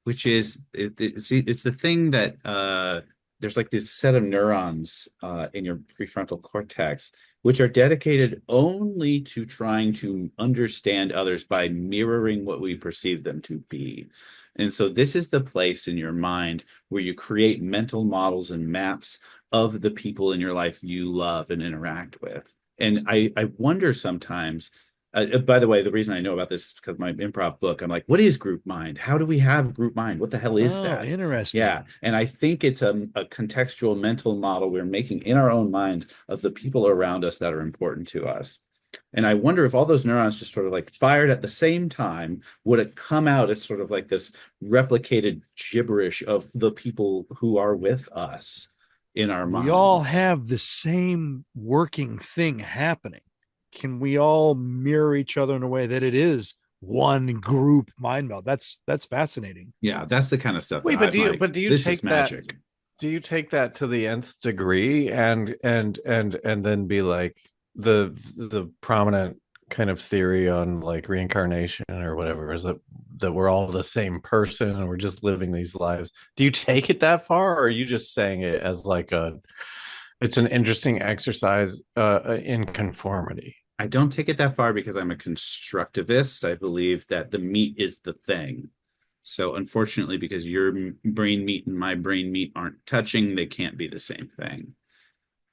which is it's the thing that there's like this set of neurons in your prefrontal cortex, which are dedicated only to trying to understand others by mirroring what we perceive them to be. And so this is the place in your mind where you create mental models and maps of the people in your life you love and interact with. And I wonder sometimes, by the way, the reason I know about this is because my improv book, I'm like, what is group mind? How do we have group mind? What the hell is that? Interesting. Yeah. And I think it's a contextual mental model we're making in our own minds of the people around us that are important to us. And I wonder if all those neurons just sort of like fired at the same time, would it come out as sort of like this replicated gibberish of the people who are with us in our minds? We all have the same working thing happening. Can we all mirror each other in a way that it is one group mind meld? That's fascinating. Yeah, that's the kind of stuff. Wait, but do you take magic? That? Do you take that to the nth degree and then be like the prominent kind of theory on like reincarnation or whatever is that we're all the same person and we're just living these lives? Do you take it that far, or are you just saying it as like it's an interesting exercise in conformity? I don't take it that far because I'm a constructivist. I believe that the meat is the thing. So unfortunately, because your brain meat and my brain meat aren't touching, they can't be the same thing.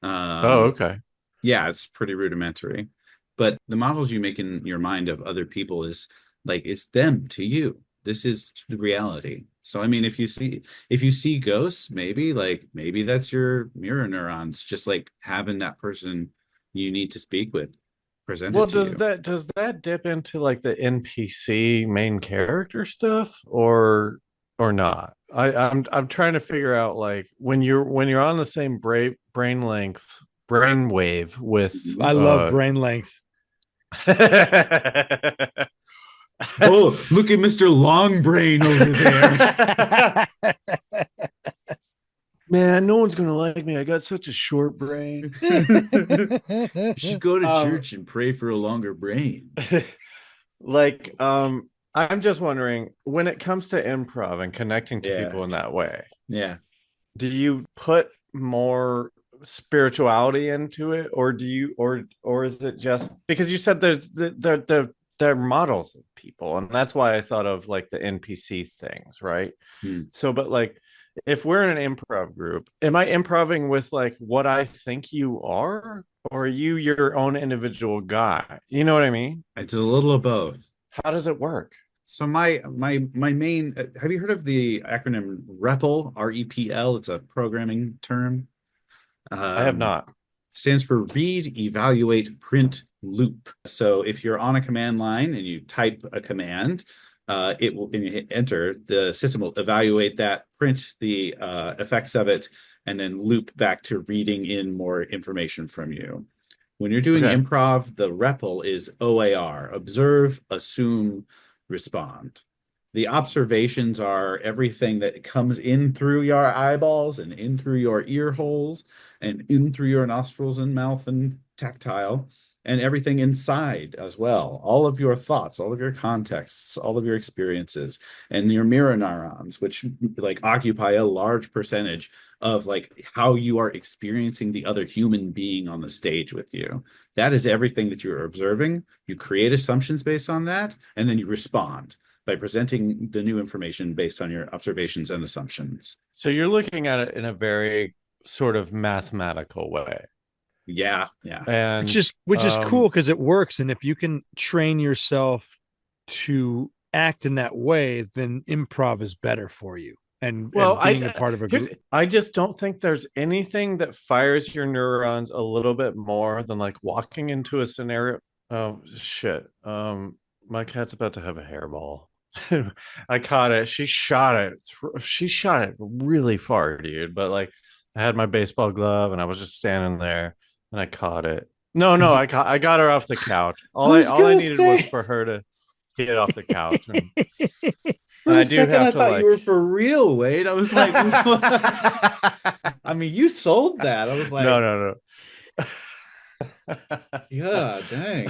Okay. Yeah, it's pretty rudimentary. But the models you make in your mind of other people is like, it's them to you. This is the reality. So, I mean, if you see ghosts, maybe that's your mirror neurons, just like having that person you need to speak with presented Well, to you. does that dip into like the NPC main character stuff or not? I'm trying to figure out like when you're on the same brain wave with I love brain length. Oh, look at Mr. Longbrain over there. Man, no one's gonna like me. I got such a short brain. You should go to church and pray for a longer brain. Like, I'm just wondering, when it comes to improv and connecting to people in that way, do you put more spirituality into it, or do you, or is it just because you said there's they're models of people, and that's why I thought of like the NPC things, right? So, but like, if we're in an improv group, am I improving with like what I think you are, or are you your own individual guy? You know what I mean? It's a little of both. How does it work? So my main, have you heard of the acronym REPL, REPL? It's a programming term. I have not. Stands for read, evaluate, print, loop. So if you're on a command line and you type a command, it will, and you hit enter, the system will evaluate that, print the effects of it, and then loop back to reading in more information from you. When you're doing improv, the REPL is OAR: observe, assume, respond. The observations are everything that comes in through your eyeballs and in through your ear holes and in through your nostrils and mouth and tactile, and everything inside as well. All of your thoughts, all of your contexts, all of your experiences, and your mirror neurons, which like occupy a large percentage of like how you are experiencing the other human being on the stage with you. That is everything that you're observing. You create assumptions based on that, and then you respond by presenting the new information based on your observations and assumptions. So you're looking at it in a very sort of mathematical way. Yeah. And which is cool because it works. And if you can train yourself to act in that way, then improv is better for you. And being a part of a group. I just don't think there's anything that fires your neurons a little bit more than like walking into a scenario. Oh shit. My cat's about to have a hairball. I caught it. She shot it. She shot it really far, dude. But like, I had my baseball glove and I was just standing there and I caught it. No, I got her off the couch. All I needed was for her to get off the couch. And For a I do second, have I to thought like. you were for real, Wade. I was like, I mean, you sold that. I was like, No. yeah, dang.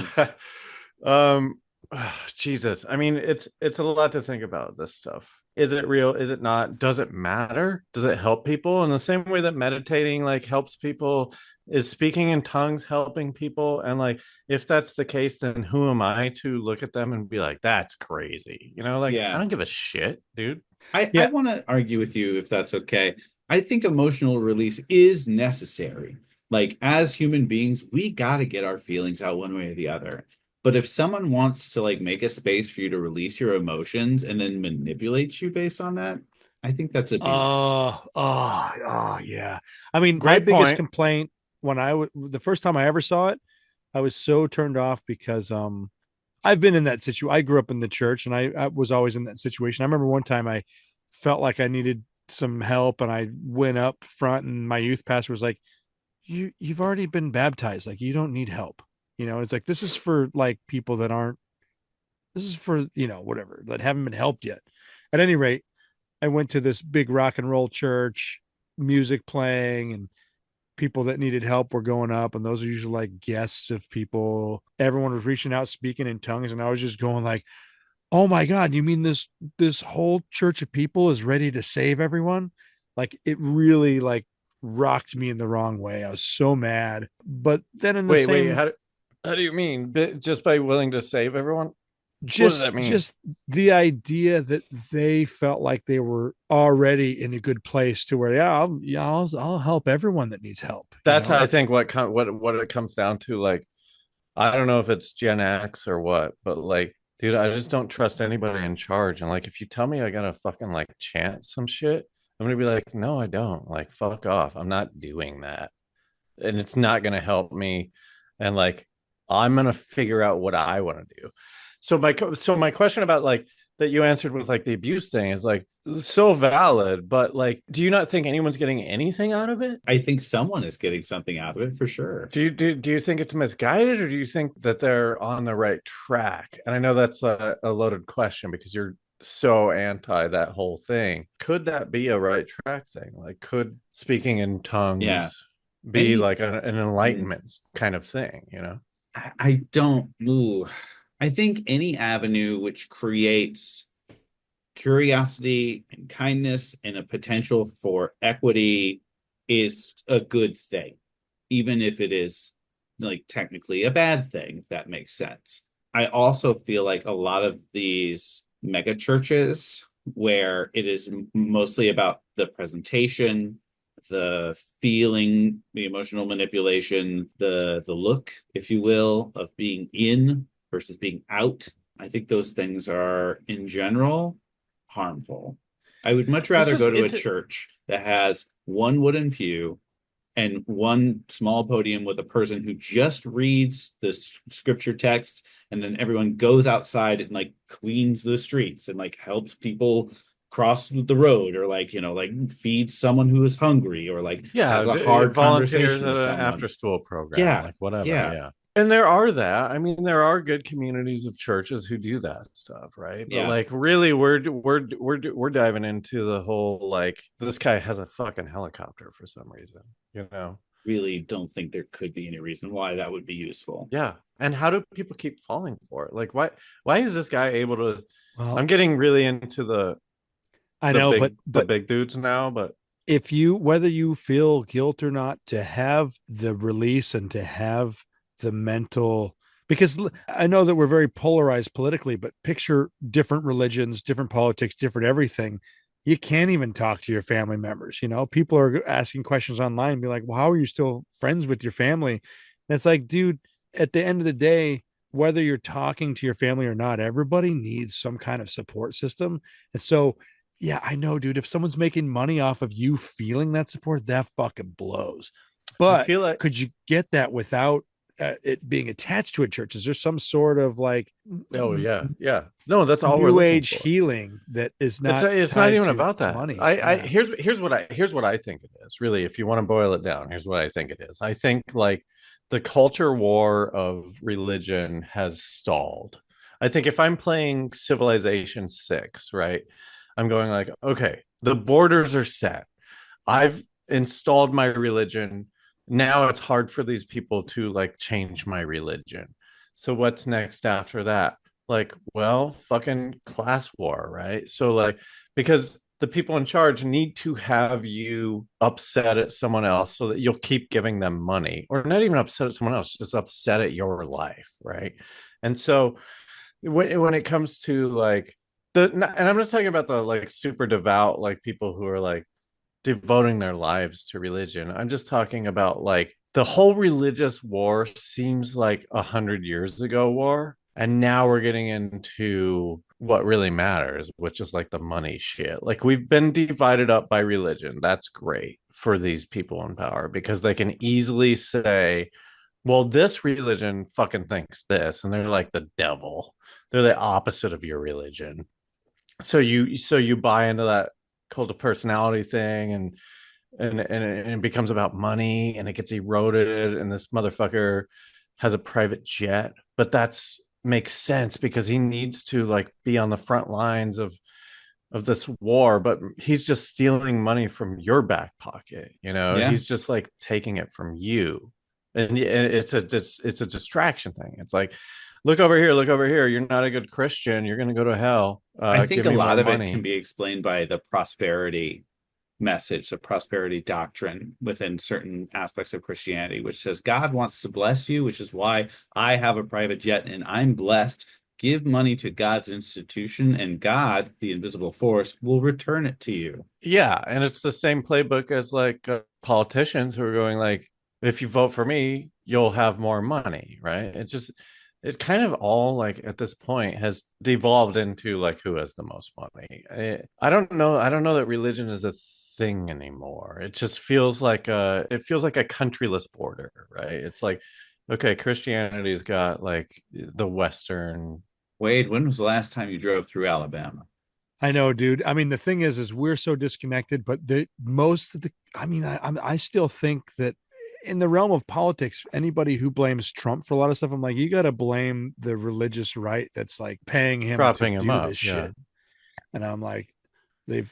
Jesus. I mean, it's a lot to think about this stuff. Is it real? Is it not? Does it matter? Does it help people in the same way that meditating like helps people? Is speaking in tongues helping people? And like, if that's the case, then who am I to look at them and be like, that's crazy? You know, like I Yeah. don't give a shit, dude. I want to argue with you if that's okay. I think emotional release is necessary. Like, as human beings, we got to get our feelings out one way or the other. But if someone wants to like make a space for you to release your emotions and then manipulate you based on that, I think that's abuse. Yeah. I mean, my Great biggest point. complaint when the first time I ever saw it, I was so turned off because I've been in that situation. I grew up in the church and I was always in that situation. I remember one time I felt like I needed some help and I went up front and my youth pastor was like, you've already been baptized. Like, you don't need help. You know, it's like, this is for like people that aren't, this is for, whatever, that haven't been helped yet. At any rate, I went to this big rock and roll church, music playing, and people that needed help were going up. And those are usually like guests of people. Everyone was reaching out, speaking in tongues. And I was just going like, oh my God, you mean this whole church of people is ready to save everyone? Like, it really like rocked me in the wrong way. I was so mad. But then in the Wait. same, How do you mean? Just by willing to save everyone? What does that mean? just the idea that they felt like they were already in a good place to where I'll help everyone that needs help. That's how I think what it comes down to. Like, I don't know if it's Gen X or what, but like, dude, I just don't trust anybody in charge. And like, if you tell me I gotta fucking like chant some shit, I'm gonna be like, no, I don't. Like, fuck off. I'm not doing that, and it's not gonna help me. And like, I'm gonna figure out what I want to do. So my question about like that you answered with like the abuse thing is like so valid, but like, do you not think anyone's getting anything out of it? I think someone is getting something out of it for sure. Do you think it's misguided, or do you think that they're on the right track? And I know that's a loaded question because you're so anti that whole thing. Could that be a right track thing? Like, could speaking in Yeah. tongues be Any, like an enlightenment kind of thing, you know? I don't move. I think any avenue which creates curiosity and kindness and a potential for equity is a good thing, even if it is like technically a bad thing, if that makes sense. I also feel like a lot of these mega churches where it is mostly about the presentation, the feeling, the emotional manipulation, the look, if you will, of being in versus being out. I think those things are in general harmful. I would much rather go to a church that has one wooden pew and one small podium with a person who just reads the scripture text, and then everyone goes outside and like cleans the streets and like helps people cross the road, or like, like feeds someone who is hungry, or like has a hard volunteers conversation at with an someone. after school program, Yeah, like whatever. yeah. Yeah. And there are that. I mean, there are good communities of churches who do that stuff, right? But Yeah. like, really, we're diving into the whole like this guy has a fucking helicopter for some reason, you know? Really don't think there could be any reason why that would be useful. Yeah. And how do people keep falling for it? Like, why is this guy able to? well, I'm getting really into the big dudes now, but if whether you feel guilt or not, to have the release and to have the mental, because I know that we're very polarized politically, but picture different religions, different politics, different everything. You can't even talk to your family members. People are asking questions online, be like, well, how are you still friends with your family? And it's like, dude, at the end of the day, whether you're talking to your family or not, everybody needs some kind of support system. And so, yeah, I know, dude, if someone's making money off of you feeling that support, that fucking blows. But I feel like could you get that without it being attached to a church? Is there some sort of like, oh yeah, no, that's all we're new looking age for. healing that is not? It's not tied even to about that. money. Here's what I think it is. Really, if you want to boil it down, here's what I think it is. I think like the culture war of religion has stalled. I think if I'm playing Civilization 6, right, I'm going like, okay, the borders are set. I've installed my religion. Now it's hard for these people to like change my religion. So what's next after that? Like, well, fucking class war, right? So like, because the people in charge need to have you upset at someone else so that you'll keep giving them money, or not even upset at someone else, just upset at your life, right? And so when it comes to like and I'm not talking about the like super devout like people who are like devoting their lives to religion. I'm just talking about like the whole religious war seems like 100 years ago war, and now we're getting into what really matters, which is like the money shit. Like we've been divided up by religion. That's great for these people in power because they can easily say, well, this religion fucking thinks this, and they're like the devil. They're the opposite of your religion. So you buy into that cult of personality thing, and it becomes about money, and it gets eroded, and this motherfucker has a private jet, but that's makes sense because he needs to like be on the front lines of this war, but he's just stealing money from your back pocket, you know. Yeah. He's just like taking it from you, and it's a distraction thing. It's like, look over here, you're not a good Christian, you're going to go to hell. I think give a me lot more of money. it can be explained by the prosperity message, the prosperity doctrine within certain aspects of Christianity, which says God wants to bless you, which is why I have a private jet and I'm blessed. Give money to God's institution, and God, the invisible force, will return it to you. Yeah, and it's the same playbook as like politicians who are going like, if you vote for me, you'll have more money, right? It kind of all like at this point has devolved into like who has the most money. I don't know that religion is a thing anymore. It just feels like a countryless border, right? It's like, okay, Christianity's got like the Western. Wade, when was the last time you drove through Alabama? I know, dude. I mean, the thing is we're so disconnected, but I still think that in the realm of politics, anybody who blames Trump for a lot of stuff, I'm like, you got to blame the religious right that's like paying him Propping to him do up, this yeah. shit. And I'm like,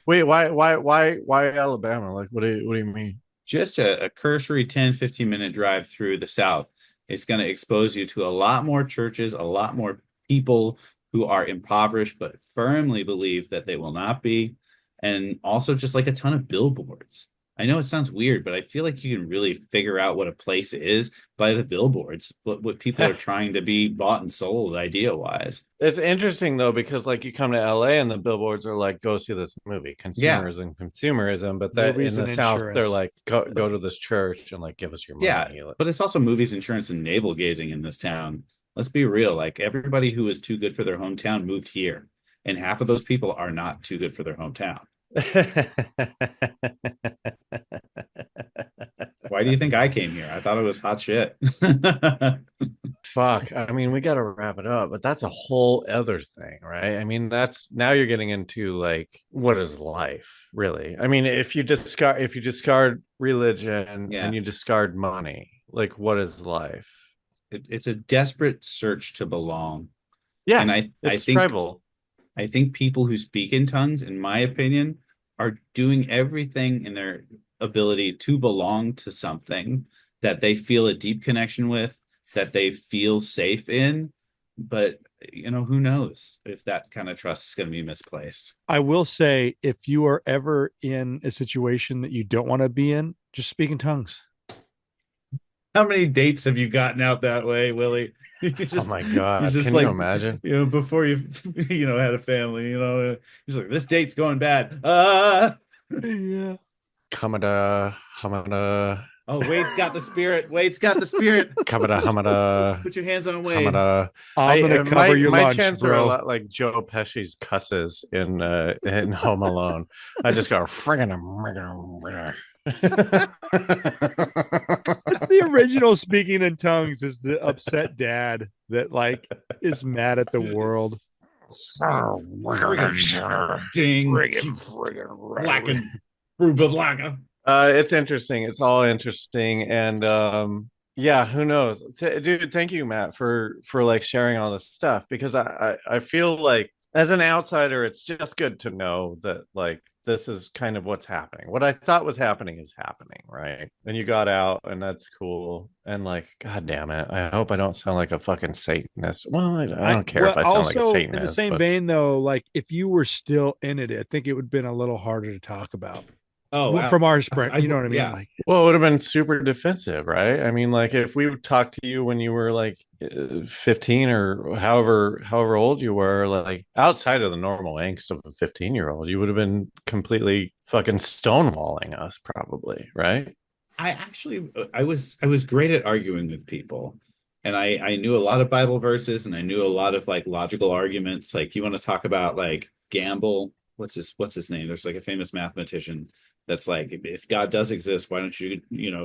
Wait, why Alabama? Like, what do you mean? Just a cursory 10-15 minute drive through the South. It's going to expose you to a lot more churches, a lot more people who are impoverished but firmly believe that they will not be, and also just like a ton of billboards. I know it sounds weird, but I feel like you can really figure out what a place is by the billboards, what people are trying to be bought and sold idea wise. It's interesting though, because like you come to LA and the billboards are like, go see this movie, consumerism, but that Movies in the and South insurance. they're like, go to this church and like give us your money. Yeah, but it's also movies, insurance, and navel gazing in this town. Let's be real. Like everybody who is too good for their hometown moved here, and half of those people are not too good for their hometown. Why do you think I came here? I thought it was hot shit. Fuck. I mean, we got to wrap it up, but that's a whole other thing, right? I mean, that's now you're getting into like, what is life really? I mean, if you discard religion and you discard money, like, what is life? It's a desperate search to belong. Yeah, and I think tribal. I think people who speak in tongues, in my opinion, are doing everything in their ability to belong to something that they feel a deep connection with, that they feel safe in. But, you know, who knows if that kind of trust is going to be misplaced. I will say, if you are ever in a situation that you don't want to be in, just speak in tongues. How many dates have you gotten out that way, Willie? Oh my God. Can like, you imagine? You know, before you had a family, you're like, this date's going bad. Yeah. Hamada. Oh, Wade's got the spirit. Kamada, hamada. Put your hands on Wade. Hamada. I'm going to cover your lunch, my chants bro. are a lot like Joe Pesci's cusses in Home Alone. I just go friggin' It's the original speaking in tongues is the upset dad that like is mad at the world. Ding. Black and Blacka. It's interesting. It's all interesting. And yeah, who knows? Dude, thank you, Matt, for like sharing all this stuff because I feel like as an outsider, it's just good to know that like this is kind of what's happening. What I thought was happening is happening, right? And you got out, and that's cool. And like, god damn it, I hope I don't sound like a fucking Satanist. Well, I don't care if I sound like a Satanist. In the same vein, though, like if you were still in it, I think it would have been a little harder to talk about. Oh, from our sprint, you know what I mean? Yeah. Like, well, it would have been super defensive, right? I mean, like if we would talk to you when you were like 15 or however old you were, like outside of the normal angst of a 15-year-old, you would have been completely fucking stonewalling us, probably, right? I was great at arguing with people, and I knew a lot of Bible verses, and I knew a lot of like logical arguments. Like you want to talk about like Gamble, what's his name? There's like a famous mathematician that's like, if God does exist, why don't you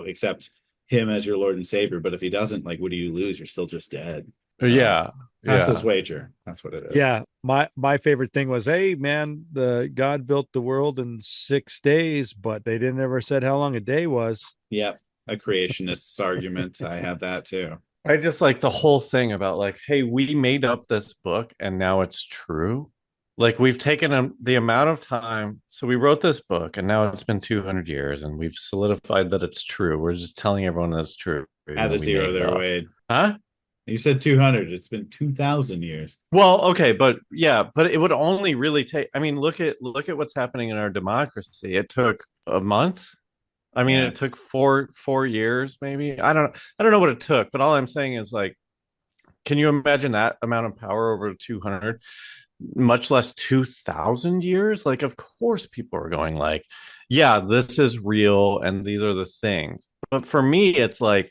accept him as your Lord and Savior? But if he doesn't, like, what do you lose? You're still just dead. So, yeah. Pascal's wager. That's what it is. Yeah. My favorite thing was, hey man, the God built the world in 6 days, but they didn't ever said how long a day was. Yep. A creationist's argument. I had that too. I just like the whole thing about like, hey, we made up this book and now it's true. Like we've taken the amount of time. So we wrote this book and now it's been 200 years and we've solidified that it's true. We're just telling everyone that it's true. Add a zero there, Wade. Huh? You said 200. It's been 2,000 years. Well, okay, but yeah, but it would only really take. I mean, look at what's happening in our democracy. It took a month. I mean, It took four years, maybe. I don't know what it took, but all I'm saying is like, can you imagine that amount of power over 200, much less 2,000 years? Like, of course, people are going like, yeah, this is real, and these are the things. But for me, it's like,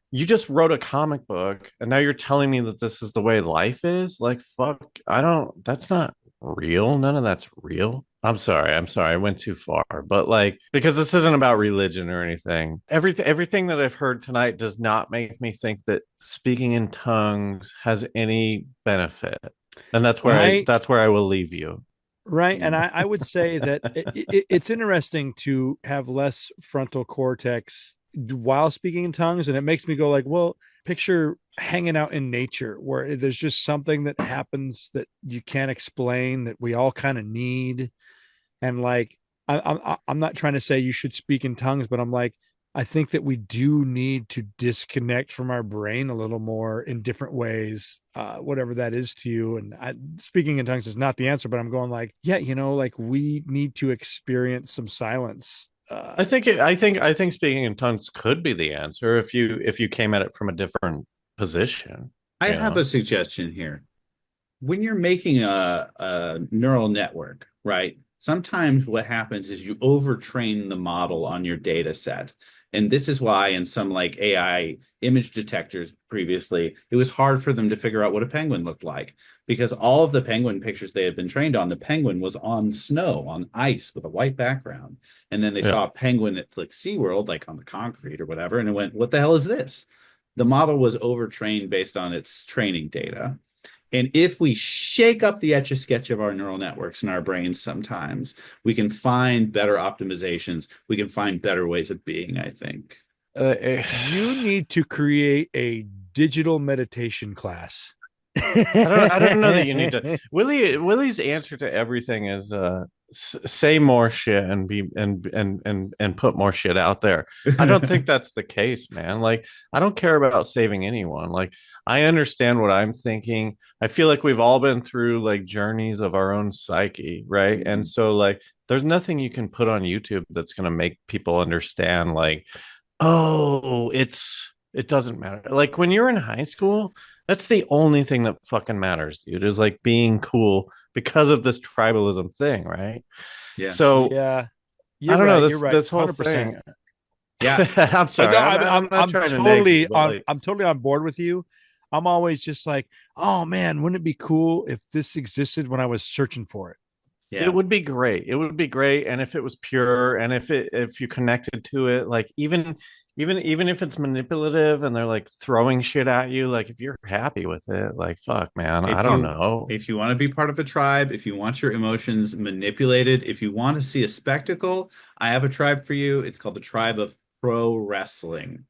you just wrote a comic book and now you're telling me that this is the way life is. Like, fuck, that's not real. None of that's real. I'm sorry. I went too far, but like, because this isn't about religion or anything. Everything that I've heard tonight does not make me think that speaking in tongues has any benefit. And that's where I will leave you. Right. And I would say that it's interesting to have less frontal cortex while speaking in tongues, and it makes me go like, well, picture hanging out in nature where there's just something that happens that you can't explain, that we all kind of need. And like, I'm not trying to say you should speak in tongues, but I'm like, I think that we do need to disconnect from our brain a little more in different ways, whatever that is to you. And speaking in tongues is not the answer, but I'm going like, yeah, like we need to experience some silence. I think speaking in tongues could be the answer if you came at it from a different position. I have a suggestion here. When you're making a neural network, right? Sometimes what happens is you overtrain the model on your data set. And this is why in some like AI image detectors previously, it was hard for them to figure out what a penguin looked like, because all of the penguin pictures they had been trained on, the penguin was on snow, on ice with a white background. And then they saw a penguin at like SeaWorld, like on the concrete or whatever. And it went, what the hell is this? The model was overtrained based on its training data. And if we shake up the etch-a-sketch of our neural networks in our brains sometimes, we can find better optimizations. We can find better ways of being, I think. You need to create a digital meditation class. I don't know that you need to. Willy's answer to everything is say more shit and be and put more shit out there. I don't think that's the case, man. Like, I don't care about saving anyone. Like, I understand what I'm thinking. I feel like we've all been through like journeys of our own psyche, right? And so like, there's nothing you can put on YouTube that's going to make people understand like, oh, it doesn't matter. Like when you're in high school, that's the only thing that fucking matters, dude, is like being cool because of this tribalism thing, right? Yeah. So yeah, I don't know this whole 100%. thing. Yeah, I'm sorry. I'm totally I'm totally on board with you. I'm always just like, oh man, wouldn't it be cool if this existed when I was searching for it? Yeah. It would be great. It would be great. And if it was pure and if you connected to it, like even if it's manipulative and they're like throwing shit at you, like if you're happy with it, like fuck, man, I don't know. If you want to be part of a tribe, if you want your emotions manipulated, if you want to see a spectacle, I have a tribe for you. It's called the Tribe of Pro Wrestling.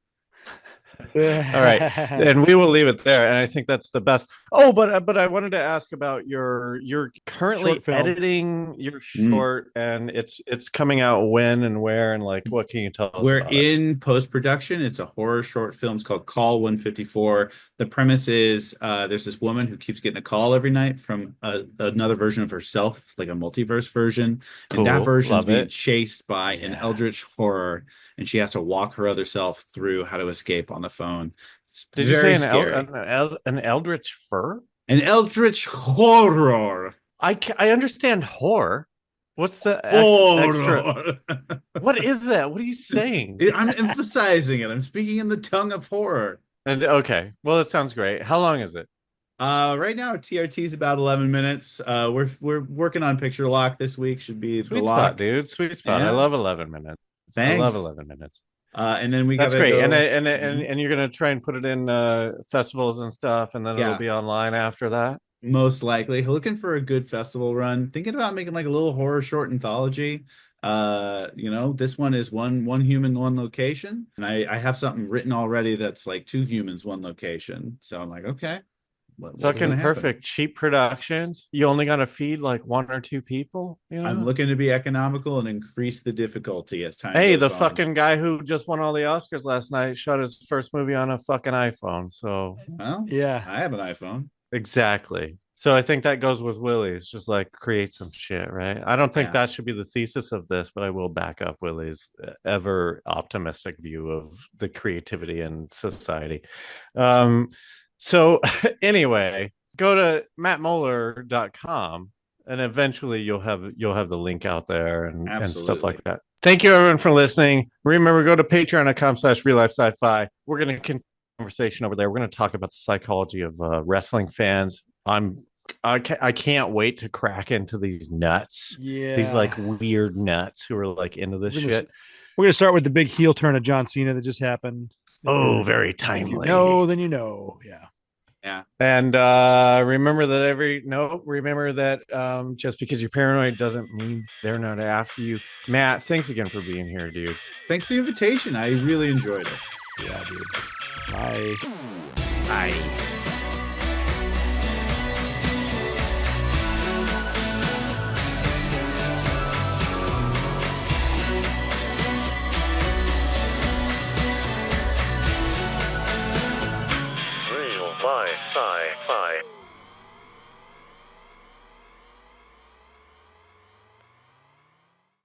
All right, and we will leave it there. And I think that's the best. Oh, but I wanted to ask about you're currently editing your short, and it's coming out when and where and like what can you tell us? We're about in post-production. It's a horror short film. It's called Call 154. The premise is there's this woman who keeps getting a call every night from another version of herself, like a multiverse version, and that version is being chased by an eldritch horror, and she has to walk her other self through how to escape on the phone. It's Did you say an eldritch fur? An eldritch horror. I understand horror. What's the extra? What is that? What are you saying? I'm emphasizing it. I'm speaking in the tongue of horror. And okay, well, it sounds great. How long is it? Right now, TRT is about 11 minutes. We're working on picture lock this week. Should be sweet spot, dude. Sweet spot. Yeah. I love 11 minutes. Thanks. I love 11 minutes. And then that's great. And you're gonna try and put it in festivals and stuff, and then it'll be online after that. Most likely. Looking for a good festival run. Thinking about making like a little horror short anthology. This one is one human, one location. And I have something written already that's like 2 humans, 1 location. So I'm like, okay. Fucking perfect. Cheap productions. You only got to feed like 1 or 2 people. You know? I'm looking to be economical and increase the difficulty as time goes on. Fucking guy who just won all the Oscars last night shot his first movie on a fucking iPhone. So, well, yeah, I have an iPhone. Exactly. So I think that goes with Willie. It's just like create some shit, right? I don't think that should be the thesis of this, but I will back up Willie's ever optimistic view of the creativity in society. So anyway, go to mattmoeller.com and eventually you'll have the link out there and stuff like that. Thank you everyone for listening. Remember, go to patreon.com/RealLifeSciFi. We're going to continue the conversation over there. We're going to talk about the psychology of wrestling fans. I can't wait to crack into these nuts. Yeah, these like weird nuts who are like into this shit. We're gonna start with the big heel turn of John Cena that just happened. Oh, very timely. If you know, then you know. Yeah. And remember that just because you're paranoid doesn't mean they're not after you. Matt, thanks again for being here, dude. Thanks for the invitation. I really enjoyed it. Yeah, dude. Bye.